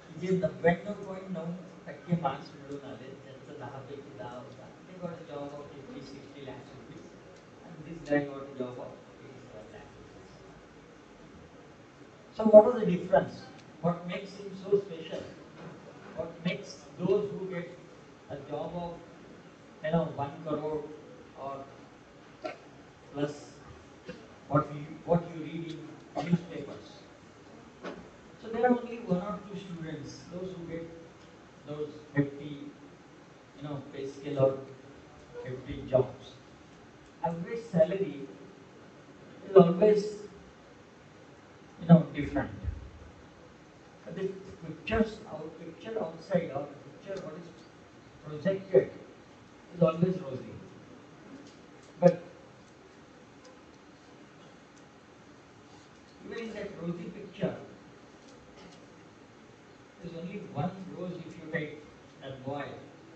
की जे 99.9% मार्क्स मिळवून आले, ज्यांचं 10 पैकी 10 होता, they got a job of 50-60 lakhs rupees and this guy got a job of 87 lakhs rupees. So what was the difference? What makes him so special? What makes those who get a job of 1 crore or plus what you read in newspapers? So there are only 1 or 2 students, those who get those 50, pay scale or 50 jobs. Average salary is always, different. But the picture outside or picture what is projected is always rosy. But even in that rosy picture, there's only one rose. If you take a boy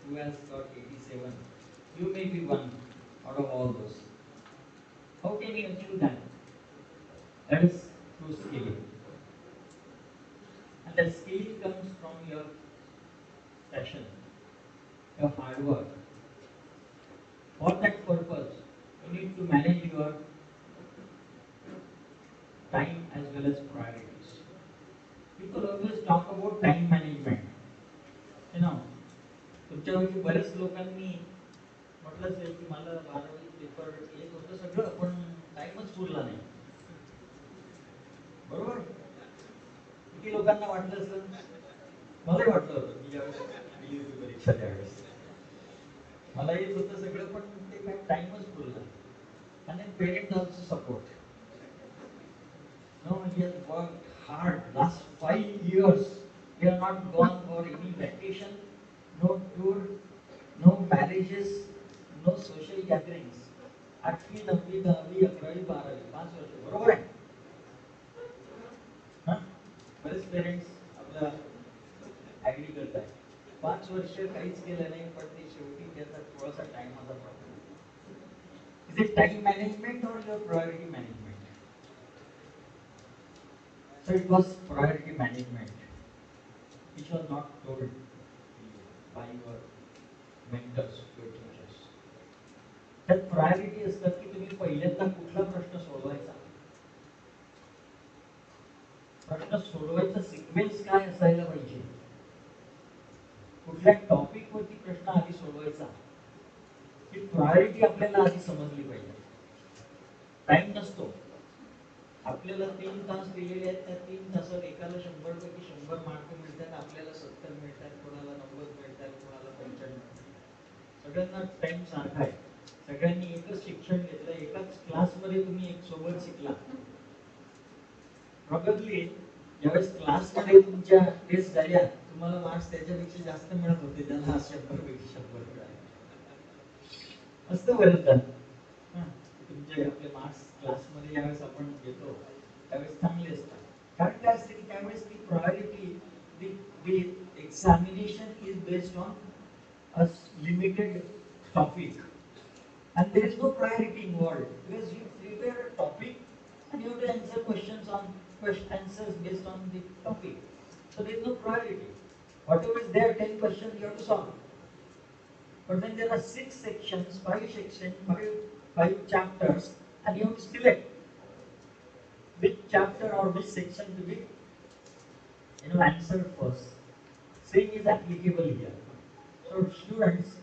who has got 87, you may be one out of all those. How can you achieve that? That is through skilling. And that skilling comes from your passion, your hard work. For that purpose, you need to manage your time as well as priorities. People always talk about time management. तुमच्यापैकी बरेच लोकांनी म्हटलंच आहे की मला 12वी paper येत होतं सगळं, पण टाइमच पुरला नाही. बरोबर? किती लोकांना वाटलं असेल? मलाही वाटलं होतं की ज्यावेळेस दिली होती परीक्षा त्यावेळेस मला येत होतं सगळं, पण ते काय टाइमच पुरला. आणि parents also support. No, he has worked hard. Last 5 years, we have not gone for any vacation, no tour, no marriages, no social gatherings. 8वी 9वी 10वी 11वी 12वी 5 वर्ष, बरोबर आहे? बरेच पेरेंट्स आपला ऍग्री करत आहेत. 5 वर्ष काहीच केलं नाही, पण ते शेवटी त्याचा थोडासा टाइमचा problem. Is it time management और your priority management? So it was priority management, which was not told by your mentors, your teachers. That priority असतात की तुम्ही पहिल्यांदा कुठला प्रश्न सोडवायचा. प्रश्न सोडवायचा सिक्वेन्स काय असायला पाहिजे, कुठल्या टॉपिक वरती प्रश्न आधी सोडवायचा, ही प्रायोरिटी आपल्याला आधी समजली पाहिजे. टाइम नसतो. आपल्याला 3 तास दिलेले आहेत, त्या 3 तासात एकाला 100 पैकी 100 मार्क मिळतात, आपल्याला 70 मिळतात, कोणाला 90 मिळतात, कोणाला 95. सगळ्यांना टाइम सारखा आहे. सगळ्यांनी एकच शिक्षण घेतलं, एकाच क्लासमध्ये तुम्ही एक सोबत शिकला. प्रॉब्ली ज्यावेळेस क्लासमध्ये तुमच्या टेस्ट झाल्या तुम्हाला मार्क्स त्याच्यापेक्षा जास्त मिळत होते, त्यांना 100 पैकी 100 मिळाले. मस्त बोलतात. तुमचे आपले मार्क्स क्लासमध्ये ज्यावेळेस आपण घेतो त्यावेळेस चांगले असतात. कारण काय असते की त्यावेळेस ती priority, the examination is based on a limited topic and there is no priority involved because you prepare a topic and you have to answer questions on answers based on the topic. So there is no priority. Whatever is there, 10 questions you have to solve. But then there are 6 sections, 5 sections, 5 chapters, and you have to select which chapter or which section to be answer first. Same is applicable here. So students,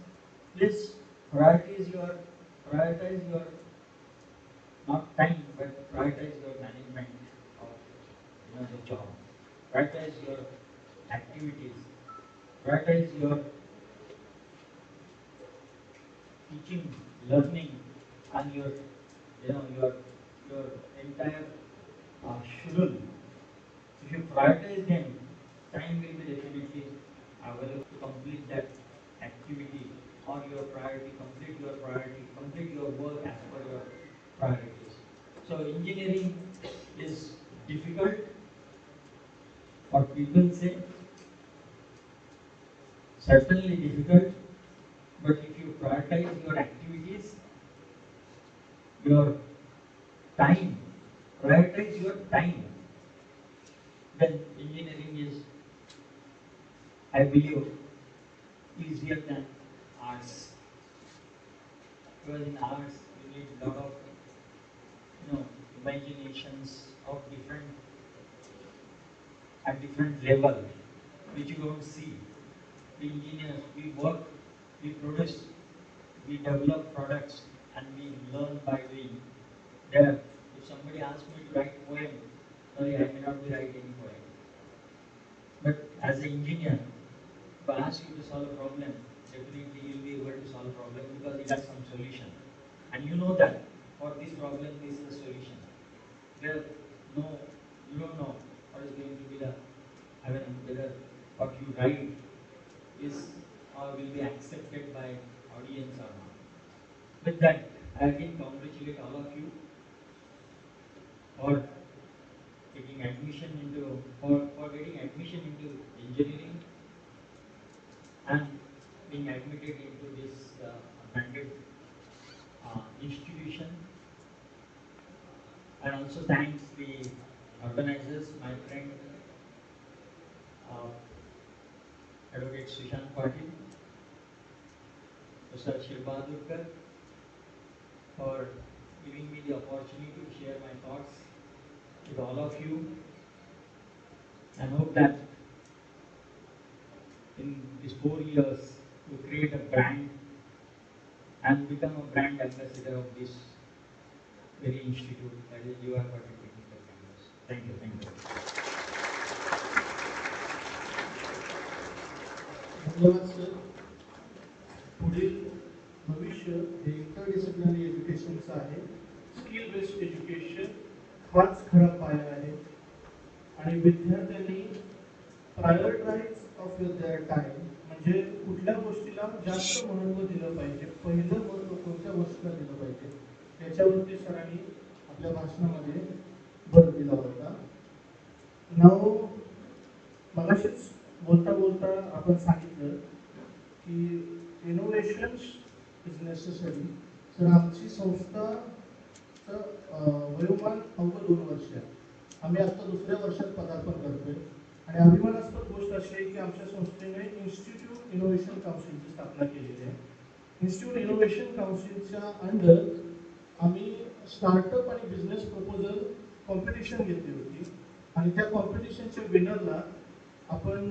please prioritize your not time but prioritize your management of the job. Prioritize your activities. Prioritize your teaching, learning, and your entire schedule. If you prioritize them, time will be definitely available to complete that activity or your priority, complete your work as per your priorities. So engineering is difficult, what people say, certainly difficult, but if you prioritize your activities, your time, prioritize your time, then engineering is, I believe, easier than arts. Because in arts you need a lot of imaginations of different level which you don't see. We engineers, we work, we produce, we develop products, and we learn by doing. There, if somebody asks me to write poem, sorry, I cannot be write any poem. But as an engineer, if I ask you to solve a problem, definitely you will be able to solve a problem because it has some solution. And you know that for this problem, this is the solution. Well, no, you don't know what is going to be whether what you write is or will be accepted by audience or not. With that, I again congratulate all of you for getting admission into engineering and being admitted into this branded institution. And also thanks the organizers, my friend Advocate Sushant Patil, Mr. Shilbadurkar, for giving me the opportunity to share my thoughts with all of you, and hope that in these 4 years to create a brand and become a brand ambassador of this very institute, that is DYPatil Technical Campus. Thank you. धन्यवाद sir. पुढील भविष्य हे interdisciplinary एज्युकेशनचं आहे. Skill based education हाच खरा पाया आहे आणि विद्यार्थ्यांनी प्रायोरिटाइज ऑफ देअर टाइम, म्हणजे कुठल्या गोष्टीला जास्त महत्त्व दिलं पाहिजे, पहिलं महत्त्व कोणत्या गोष्टीला दिलं पाहिजे याच्यावरती सरांनी आपल्या भाषणामध्ये भर दिला होता. नाव मगाशीच बोलता आपण सांगितलं की इनोव्हेशन्स इज नेसेसरी. तर आमची संस्थाचं वयोमान अवघं 2 वर्ष आहे. आम्ही आता 2ऱ्या वर्षात पदार्पण करतोय आणि अभिमानास्पद गोष्ट अशी आहे की आमच्या संस्थेने इन्स्टिट्यूट इनोव्हेशन काउन्सिलची स्थापना केलेली आहे. इन्स्टिट्यूट इनोव्हेशन काउन्सिलच्या अंडर आम्ही स्टार्टअप आणि बिझनेस प्रपोजल कॉम्पिटिशन घेतली होती आणि त्या कॉम्पिटिशनच्या विनरला आपण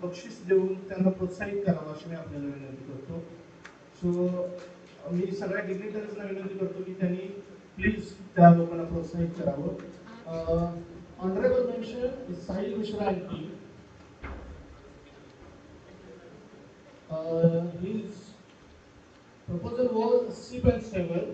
बक्षीस देऊन त्यांना प्रोत्साहित करावं अशी मी आपल्याला विनंती करतो. सो मी सगळ्या डिग्निटरीजना विनंती करतो की त्यांनी प्लीज त्या लोकांना प्रोत्साहित करावं. Honourable mention Sahil Mishra and team. His proposal was SIP and 7.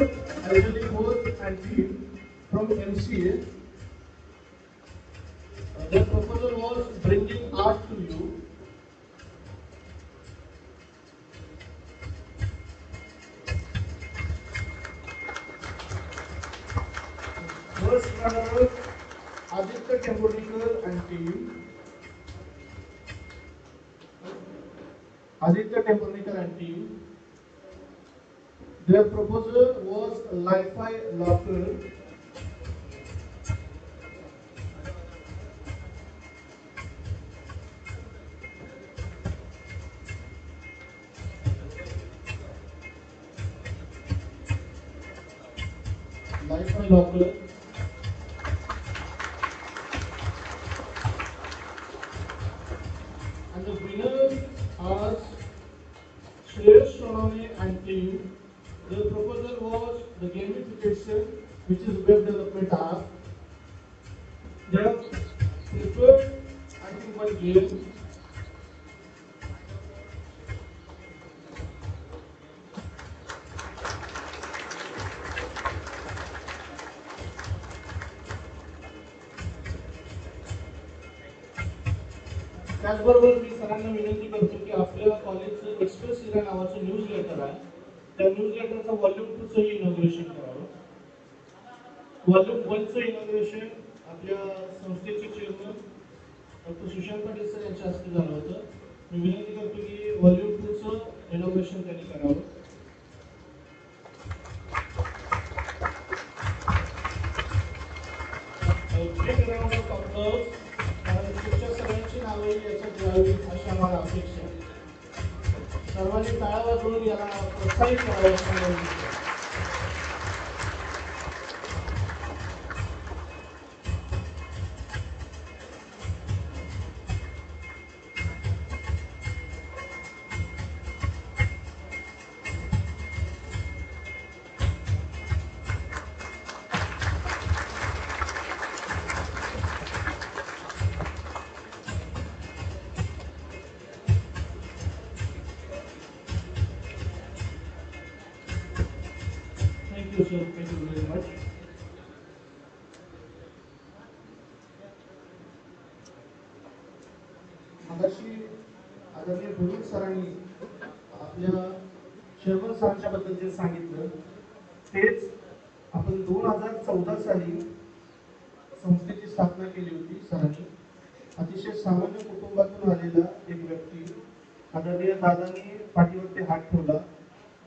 elderly host and team from MCA. Their proposal was bringing art to you. First runner-up, Aditya Temporikar and team. Aditya Temporikar and team. Their proposal was Li-Fi locker. Li-Fi locker. And the winners are Shreya Sonone and team. The proposal was the gamification, which is web development app. They have prepared, I think, one game. त्याचबरोबर मी सरांना विनंती करतो की आपल्या कॉलेजचं express इरा नावाचं news letter आहे, त्या न्यूज लेटरचं व्हॉल्यूम 2 चं इनॉग्रेशन करावं. व्हॉल्यूम 1 चं इनॉग्रेशन आपल्या संस्थेचे chairman doctor Sushant Patil sir यांच्या हस्ते झालं होतं. मी विनंती करतो की व्हॉल्यूम 2 चं इनॉग्रेशन त्यांनी करावं. Big round of applause. तुमच्या सगळ्यांची नावे याच्यात यावी अशी आम्हाला अपेक्षा आहे. सर्वांनी टाळ्या वाजवून याला प्रोत्साहित करावं असं मला वाटतं. Thank you, sir. Thank you very much. मगाशी आदरणीय गुरु सरांनी आपल्या चेअरमन सरांच्या बद्दल जे सांगितलं तेच आपण 2014 साली संस्थेची स्थापना केली होती सरांनी. अतिशय सामान्य कुटुंबातून आलेला एक व्यक्ती आदरणीय दादांनी पाठीवरती हात ठेवला.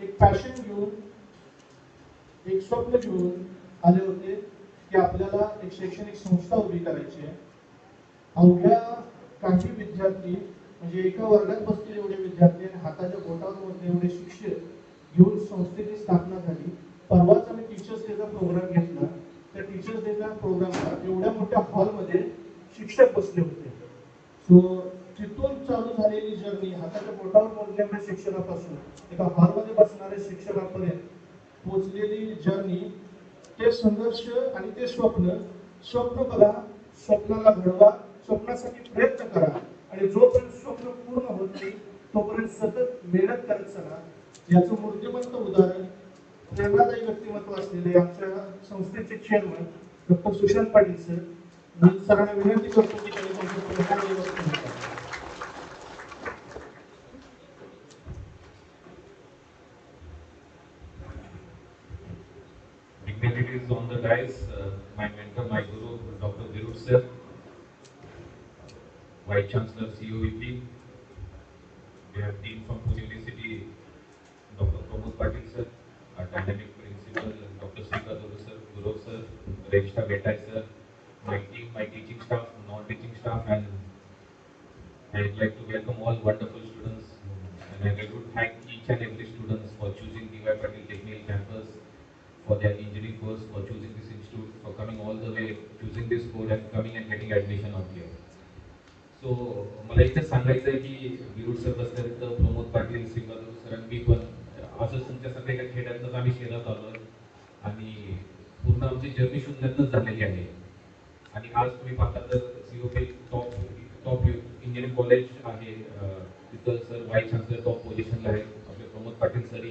एक पॅशन घेऊन, एक स्वप्न घेऊन आले होते की आपल्याला एक शैक्षणिक संस्था उभी करायची आहे. अवघ्या काही विद्यार्थी म्हणजे एका वर्गात बसलेले एवढे विद्यार्थी आणि हाताच्या बोटावर मोजले एवढे शिक्षक घेऊन संस्थेची स्थापना झाली. परवाच आम्ही टीचर्स डेचा प्रोग्राम घेतला. त्या टीचर्स डेच्या प्रोग्रामला एवढ्या मोठ्या हॉलमध्ये शिक्षक बसले होते. सो तिथून चालू झालेली जर्नी हाताच्या बोटावर मोजलेल्या शिक्षकापासून एका हॉलमध्ये बसणाऱ्या शिक्षकापर्यंत पोचलेली जर्नी, ते संघर्ष आणि ते स्वप्न बघा, स्वप्नाला घडवा, स्वप्नासाठी प्रयत्न करा आणि जोपर्यंत स्वप्न पूर्ण होत नाही तोपर्यंत सतत मेहनत करत चला. याचं मूर्तिमंत उदाहरण प्रेरणादायी व्यक्तिमत्व असलेले आमच्या संस्थेचे chairman doctor Sushant Patil sir. मी सरांना विनंती करतो की त्यांनी त्यांचं dignitaries on the dais, my mentor, my guru, Dr. Virud sir, Vice Chancellor, COVP, we have team from Pune University, Dr. Varale-Talegaon sir, our dynamic principal, Dr. sir, Guru sir, Registrar Betai sir, my team, my teaching staff, non-teaching staff, and I'd like to welcome all wonderful students, and I would thank each and every student for choosing DYPatil Technical Campus, for their engineering course, for choosing this institute, for coming all the way, choosing this course and coming and getting admission out here. So, मला इथे सांगायचं आहे की Virud sir बसले तर प्रमोद पाटील, श्रीकांत सरांनी पण असं तुमच्या सगळ्या खेड्यातनंच आम्ही शहरात आलो आणि पूर्ण आमची जर्नी शून्यातनंच झालेली आहे. आणि आज तुम्ही पाहता तर COP टॉप इंजिनिअरिंग कॉलेज आहे, तिथं सर वाईस चान्सलर टॉप पोझिशनला आहे. आपले प्रमोद पाटील सर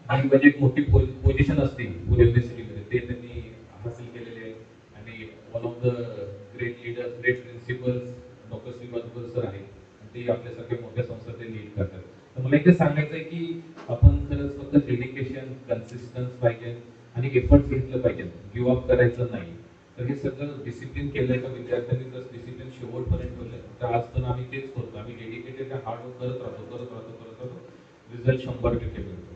आणि म्हणजे एक मोठी पोझिशन असते पुणे युनिव्हर्सिटीमध्ये ते त्यांनी हासिल केलेले आहे. आणि one of the great leaders, great principals doctor Shrikant sir आहेत. ते आपल्यासारख्या मोठ्या संस्था ते लीड करतात. तर मला इथे सांगायचं आहे की आपण खरंच फक्त डेडिकेशन, कन्सिस्टन्स पाहिजे आणि एफर्ट्स घेतलं पाहिजे, गिव्ह अप करायचं नाही. तर हे सगळं डिसिप्लिन केलंय का विद्यार्थ्यांनी, जर डिसिप्लिन शेवटपर्यंत ठेवलं तर आज पण आम्ही तेच करतो. आम्ही डेडिकेटेड हार्डवर्क करत राहतो. रिझल्ट 100% मिळतो.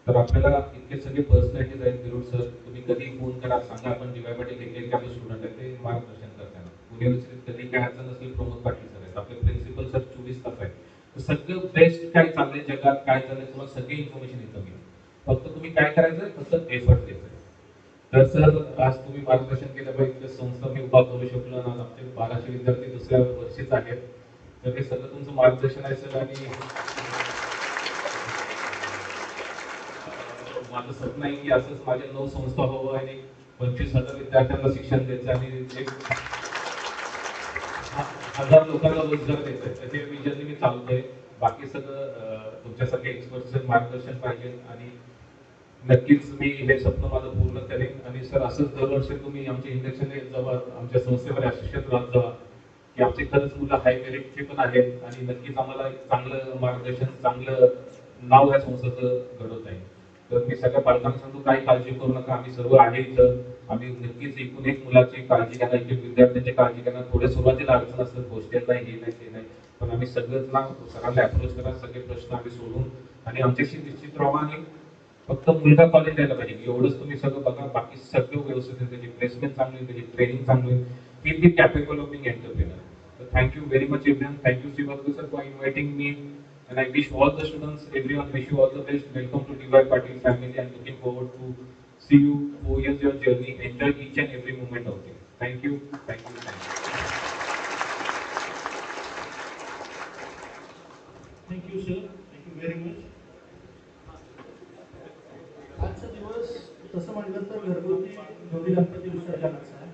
तर आपल्याला इतके सगळे पर्सनॅलिटीज आहेत. बिरुड सर, तुम्ही कधी फोन करा, सांगा आपण DY पाटील एक आपले स्टुडंट आहे, ते मार्गदर्शन करताना. पुणे युनिव्हर्सिटीत कधी काय अडचण नसेल, प्रमोद पाटील सर आहेत, आपले प्रिन्सिपल सर 24 तास आहेत. तर सगळं बेस्ट काय चाललंय जगात, काय चाललंय तुम्हाला सगळी इन्फॉर्मेशन इथं मिळेल. फक्त तुम्ही काय करायचं, फक्त एफर्ट द्यायचं. तर सर आज तुम्ही मार्गदर्शन केलं पाहिजे, संस्था मी उभा करू शकलो आणि आज आमचे 1200 विद्यार्थी दुसऱ्या वर्षीच आहेत. तर हे सगळं तुमचं मार्गदर्शन आहे सर. आणि माझं स्वप्न आहे की असंच माझ्या 9 संस्था व्हावं आणि 25,000 विद्यार्थ्यांना शिक्षण द्यायचं आणि 1,000 लोकांना रोजगार द्यायचा. त्याचे विजन मी चालतोय. बाकी सगळं तुमच्यासारखे एक्सपर्टचं मार्गदर्शन पाहिजे आणि नक्कीच मी हे स्वप्न माझं पूर्ण करेन. आणि सर असंच दरवर्षी तुम्ही आमच्या इंडक्शन जेव्हा आमच्या संस्थेवर अशिक्षित राहत जावा की आमचे खरंच मुलं हाय मेरिटचे पण आहेत आणि नक्कीच आम्हाला एक चांगलं मार्गदर्शन, चांगलं नाव या संस्थेचं घडवत आहे. तर मी सगळ्या पालकांना सांगतो, काही काळजी करू नका, आम्ही सर्व आहे इथं. आम्ही नक्कीच एकूण एक मुलाची काळजी घेणार, एक विद्यार्थ्यांची काळजी घेणार. थोड्या सुरुवातीला अडचण असतात, हॉस्टेल नाही, हे नाही, ते नाही, पण आम्ही सगळंच ना सरांना अप्रोच करा, सगळे प्रश्न आम्ही सोडून आणि आमच्याशी निश्चित राहा. आणि फक्त मुलगा कॉलेज यायला पाहिजे एवढंच तुम्ही सगळं बघा. बाकी सगळं व्यवस्थित, त्याची प्लेसमेंट चांगली, त्याची ट्रेनिंग चांगली, he be capable of being entrepreneur. So thank you very much everyone. Thank you Srivastava sir for inviting me, and I wish all the students, everyone, wish you all the best. Welcome to DYPatil family. I'm looking forward to see you 4 years your journey. Enjoy each and every moment of it. Thank you. Thank you. Thank you. Thank you sir, thank you very much. आजचा दिवस तसं म्हटलं तर घरगुती गौरी गणपती विसर्जनाचा आहे.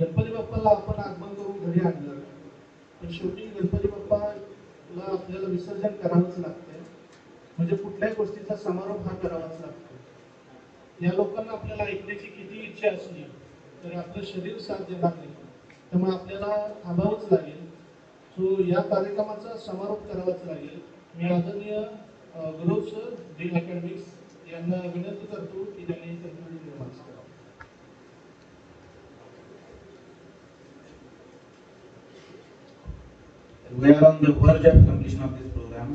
गणपती बाप्पाला आपण आगमन करून घरी आणलं, पण शेवटी गणपती बाप्पाला आपल्याला विसर्जन करावंच लागतंय. म्हणजे कुठल्याही गोष्टीचा समारोप हा करावाच लागतो. या लोकांना आपल्याला ऐकण्याची किती इच्छा असली तरी आपलं शरीर साथ देणार नाही, त्यामुळे आपल्याला थांबावंच लागेल. सो या कार्यक्रमाचा समारोप करावाच लागेल. मी आदरणीय गुरु सर डी अकॅडमिक्स यांना विनंती करतो की त्यांनी कन्क्लुडिंग रिमार्क्स करावे. We are on the verge of completion of this program.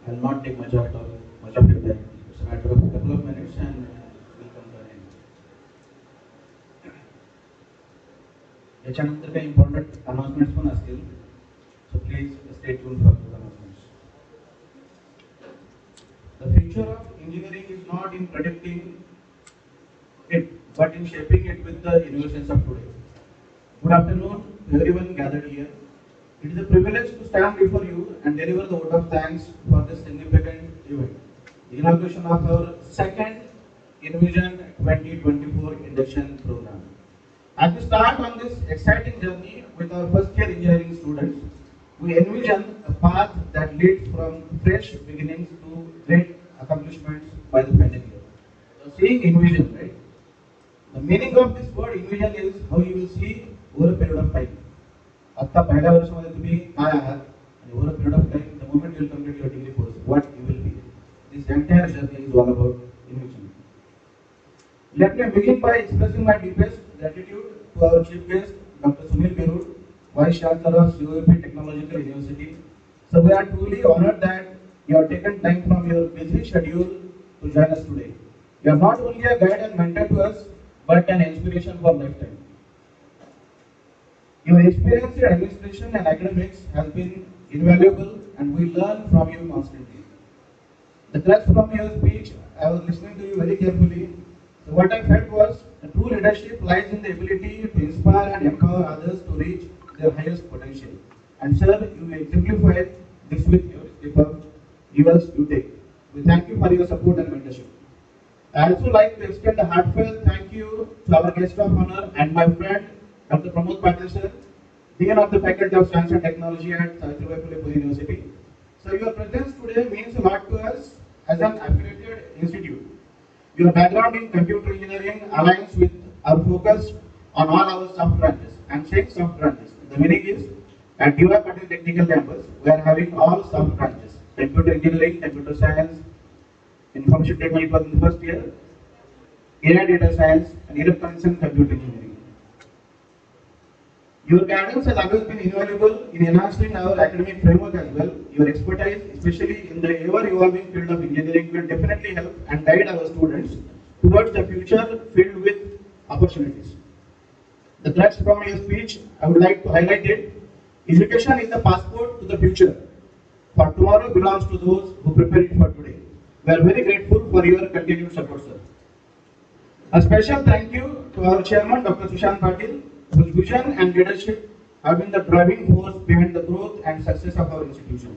I will not take much of your time. It's a matter of a couple of minutes and we'll come to an end. याच्यानंतर काही important अनाउन्समेंट्स पण असतील, so please stay tuned for those announcements. The future of engineering is not in predicting it, but in shaping it with the innovations of today. Good afternoon to everyone gathered here. It is a privilege to stand before you and deliver the vote of thanks for this significant event, the inauguration of our second Induction 2024 Induction program. As we start on this exciting journey with our first year engineering students, we envision a path that leads from fresh beginnings to great accomplishments by the final year. So seeing envision, right? The meaning of this word envision is how you will see over a period of time. आता पहिल्या वर्षामध्ये तुम्ही काय आहात आणि over a period of time the moment you will complete your degree course what you will be. This entire journey is all about innovation. Let me begin by expressing my deepest gratitude to our chief guest doctor Sunil Birud, vice chancellor of DYP Technological University. So we are truly honored that you have taken time from your busy schedule to join us today. You are not only a guide and mentor to us, but an inspiration for lifetime. Your experience in administration and academics has been invaluable and we learn from you constantly. The thrust from your speech, I was listening to you very carefully. So what I felt was the true leadership lies in the ability to inspire and empower others to reach their highest potential. And sir, you exemplified this with your step of years you take. We thank you for your support and mentorship. I also like to extend a heartfelt thank you to our guest of honor and my friend Dr. Pramod Patil sir, Dean of the Faculty of Science and Technology at DYPatil University. So your presence today means a lot to us as an affiliated institute. Your background in computer engineering aligns with our focus on all our sub-branches. I'm saying sub-branches. The meaning is at DYPatil Technical Campus, we are having all sub-branches. Computer engineering, computer science, information technology was in the first year, AI data science, and electronics and computer engineering. Your guidance has always been invaluable in enhancing our academic framework as well. Your expertise, especially in the ever-evolving field of engineering, will definitely help and guide our students towards a future filled with opportunities. The threads from your speech, I would like to highlight it. Education is the passport to the future. For tomorrow belongs to those who prepare it for today. We are very grateful for your continued support, sir. A special thank you to our chairman, Dr. Sushant Patil, whose vision and leadership have been the driving force behind the growth and success of our institution.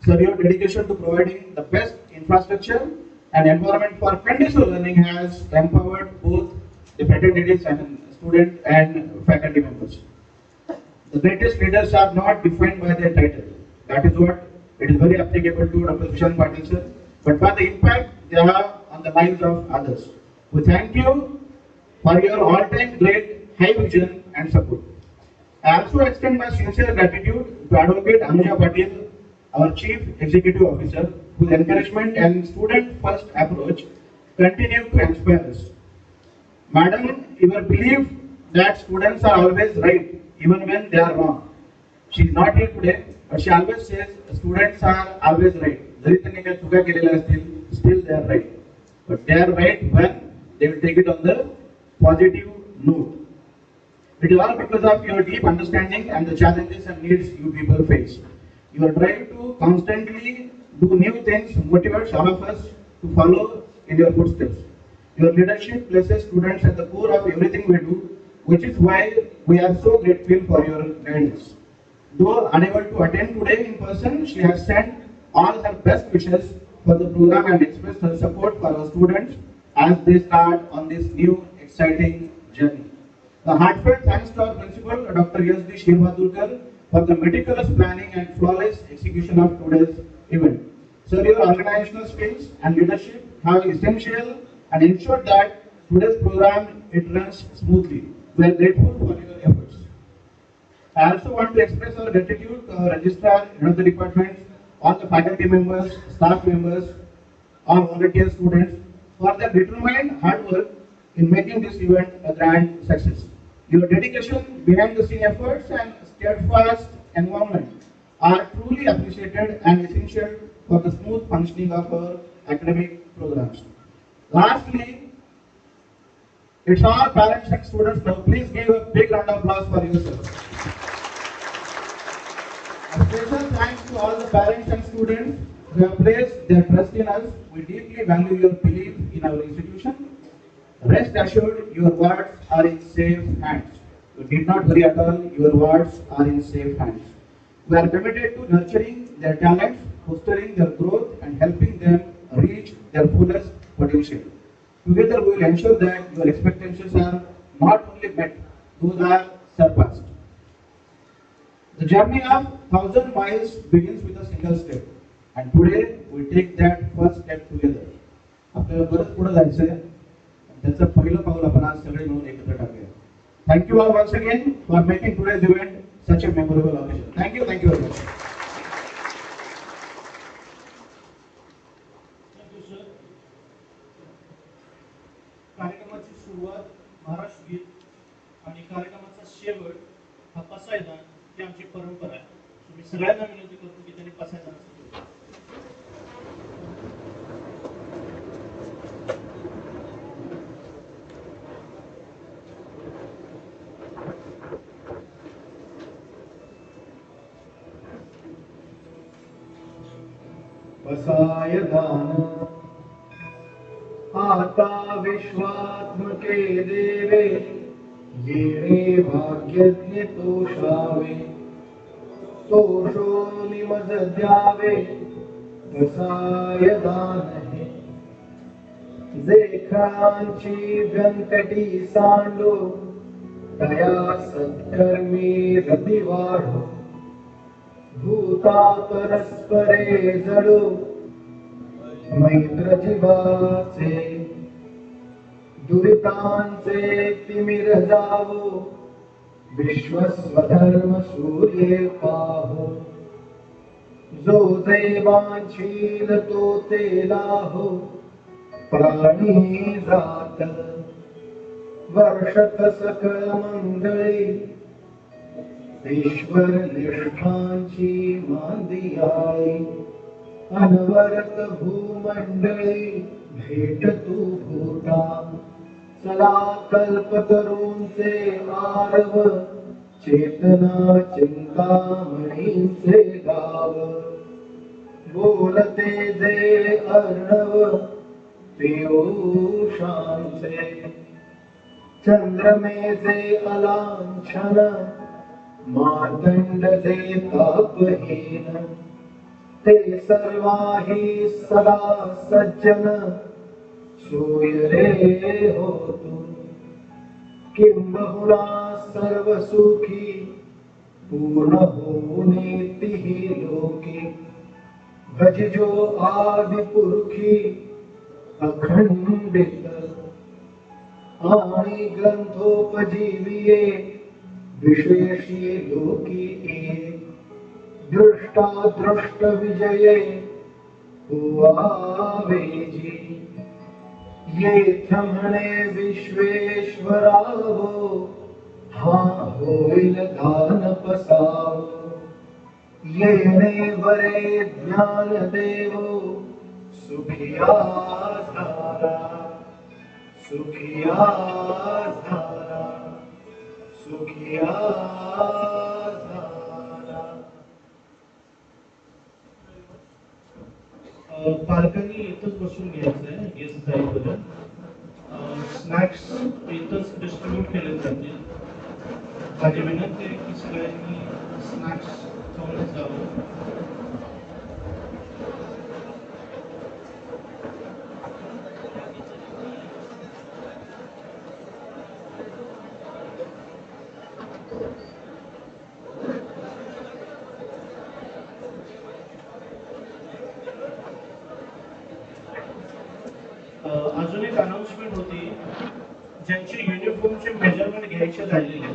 Sir, your dedication to providing the best infrastructure and environment for conducive learning has empowered both the fraternities and student and faculty members. The greatest leaders are not defined by their title. That is what it is very applicable to Dr. Sushant Patil, sir, but by the impact they have on the lives of others. We thank you for your all-time great high vision and support. I also extend my sincere gratitude to Advocate Anuja Patil, our Chief Executive Officer, whose encouragement and student-first approach continue to inspire us. Madam, your belief that students are always right, even when they are wrong. She is not here today, but she always says students are always right. Still they are right. But they are right when they will take it on the positive note. It is all because of your deep understanding and the challenges and needs you people face. Your drive to constantly do new things motivates all of us to follow in your footsteps. Your leadership places students at the core of everything we do, which is why we are so grateful for your guidance. Though unable to attend today in person, she has sent all her best wishes for the program and expressed her support for our students as they start on this new exciting journey. The heartfelt thanks to our principal, Dr. S.D. Shirvadurkar, for the meticulous planning and flawless execution of today's event. Sir, your organizational skills and leadership have essential and ensured that today's program it runs smoothly. We are grateful for your efforts. I also want to express our gratitude to our registrar, head of the department, all the faculty members, staff members, all volunteer students for their determined hard work in making this event a grand success. Your dedication, behind the scene efforts and steadfast environment are truly appreciated and essential for the smooth functioning of our academic programs. Lastly, it's our parents and students now. Please give a big round of applause for yourselves. A special thanks to all the parents and students who have placed their trust in us. We deeply value your belief in our institution. Rest assured, your words are in safe hands. You need not worry at all, your words are in safe hands. We are committed to nurturing their talents, fostering their growth, and helping them reach their fullest potential. Together, we will ensure that your expectations are not only met, those are surpassed. The journey of 1,000 miles begins with a single step, and today we take that first step together. आपल्याला बरंच पुढे जायचंय. त्याचं पहिलं पाऊल आपण आज सगळे मिळून एकत्र टाकूया. Thank you all once again for making today's event such a memorable occasion. Thank you very much. Thank you, sir. कार्यक्रमाची सुरुवात महाराष्ट्र गीत आणि कार्यक्रमाचा शेवट हा पसायदान ही आमची परंपरा आहे. मी सगळ्यांना विनंती करतो की त्यांनी पसायदान पसायदान आता विश्वात्मके देवे येणे भाग्यज्ञ तोषावे तोषो निमज द्यावे पसायदान हे देखळांची व्यंकटी सांडो दया सत्कर्मी रती वाढो भूता परस्परे जडो मैत्र जीवाचे दुरितांचे तिमिर जावो, विश्वस्वधर्म सूर्ये पाहो. जो जे वांछील तो ते लाहो, प्राणी जात वर्षत सकळ मंगळे. ईश्वर निष्ठांची मांदियाई, अनवरत भूमंडळी भेट तू भूता. चला कल्पतरूंचे आरव, चेतना चिंतामणींचे गाव. बोलते जे अर्णव पियुषांचे, चंद्रमेचे अलांछन मातंड जे तापहीन. ते सर्वाही सदा सज्जन सूर्य होतु. किंबहुना सर्व सुखी पूर्ण होनेतिहि लोकी. भजिजो आदि पुरुखी अखंडित, आणि ग्रंथोपजीविये विशेषी लोकी एक. दृष्टा दृष्ट विजये हुआवेजी. येथ म्हणे विश्वेश्वरावो, हा होईल दान पसावो. येणे बरे ज्ञान देवो, सुखिया झाला, सुखिया झाला, सुखिया झाला. पालकांनी इथंच बसून घ्यायचं आहे, गेस्ट जाईपर्यंत. स्नॅक्स इथंच डिस्ट्रीब्यूट केले जातील. माझी विनंती आहे की सगळ्यांनी स्नॅक्स खाऊन जावं. अजून एक अनाउन्समेंट होती, ज्यांचे युनिफॉर्मचे मेजरमेंट घ्यायचे राहिलेले,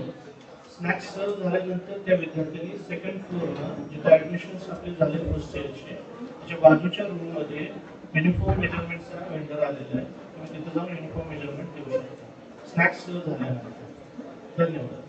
स्नॅक्स सर्व झाल्यानंतर त्या विद्यार्थ्यांनी सेकंड फ्लोअरला जिथे ऍडमिशन्स आपले झाले फर्स्ट इयरचे, त्याच्या बाजूच्या रूममध्ये युनिफॉर्म मेजरमेंटचा वेंडर आलेला आहे. तुम्ही तिथे जाऊन युनिफॉर्म मेजरमेंट देऊ शकता स्नॅक्स सर्व झाल्यानंतर. धन्यवाद.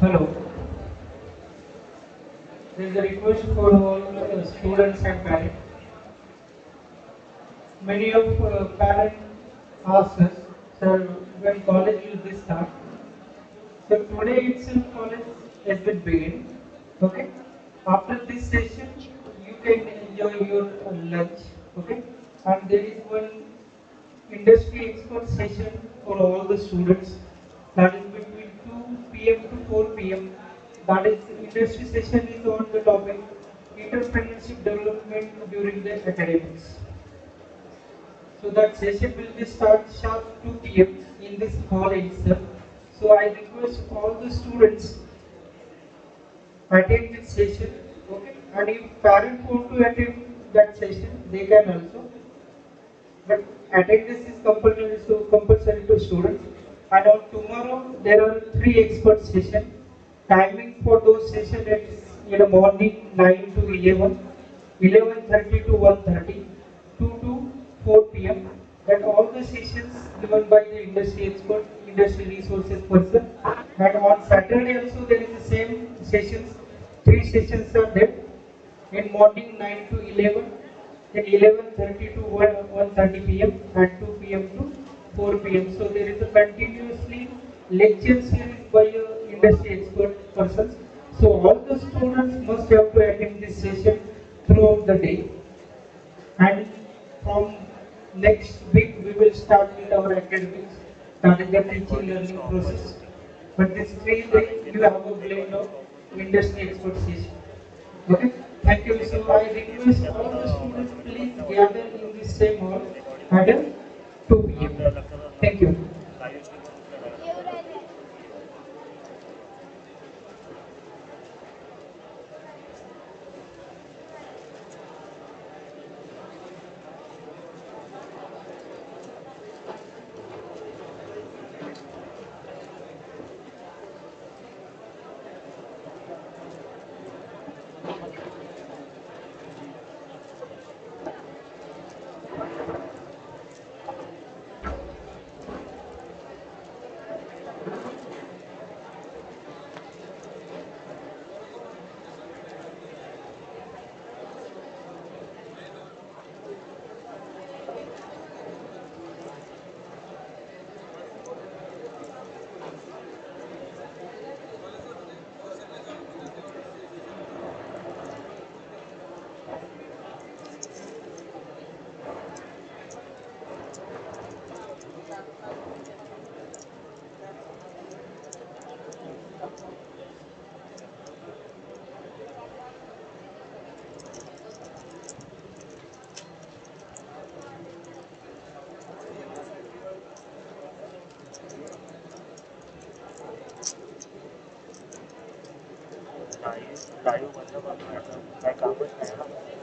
Hello. There is a request for all students and parents. Many of parents ask us, sir, when college will be start? So today itself college has been begin. Okay. After this session, you can enjoy your lunch. Okay. And there is one industry expert session for all the students. That is between 2 p.m. to 4 p.m. That is industry session is on the topic entrepreneurship development during the academics. So that session will be start sharp 2 p.m. in this hall itself. So I request all the students attend this session. Okay. And if parents want to attend that session, they can also. But attendance is compulsory to students. And on tomorrow there are 3 expert sessions. Timing for those sessions is in the morning 9 to 11, 11:30 to 1:30, 2 to 4 p.m. That all the sessions given by the industry expert, industry resources person. And on Saturday also there is the same sessions. 3 sessions are there. In morning 9 to 11, then 11:30 to 1:30 p.m. and 2 p.m. to 4 p.m. So there is a continuously lecture series by industry expert persons. So all the students must have to attend this session throughout the day. And from next week we will start with our academics, starting the teaching learning process. But this 3 days you have a blend of industry expert session. Okay, thank you. So I request all the students please gather in the same hall at 2 p.m. Thank you. Live बंद करून काय कामच नाही ना.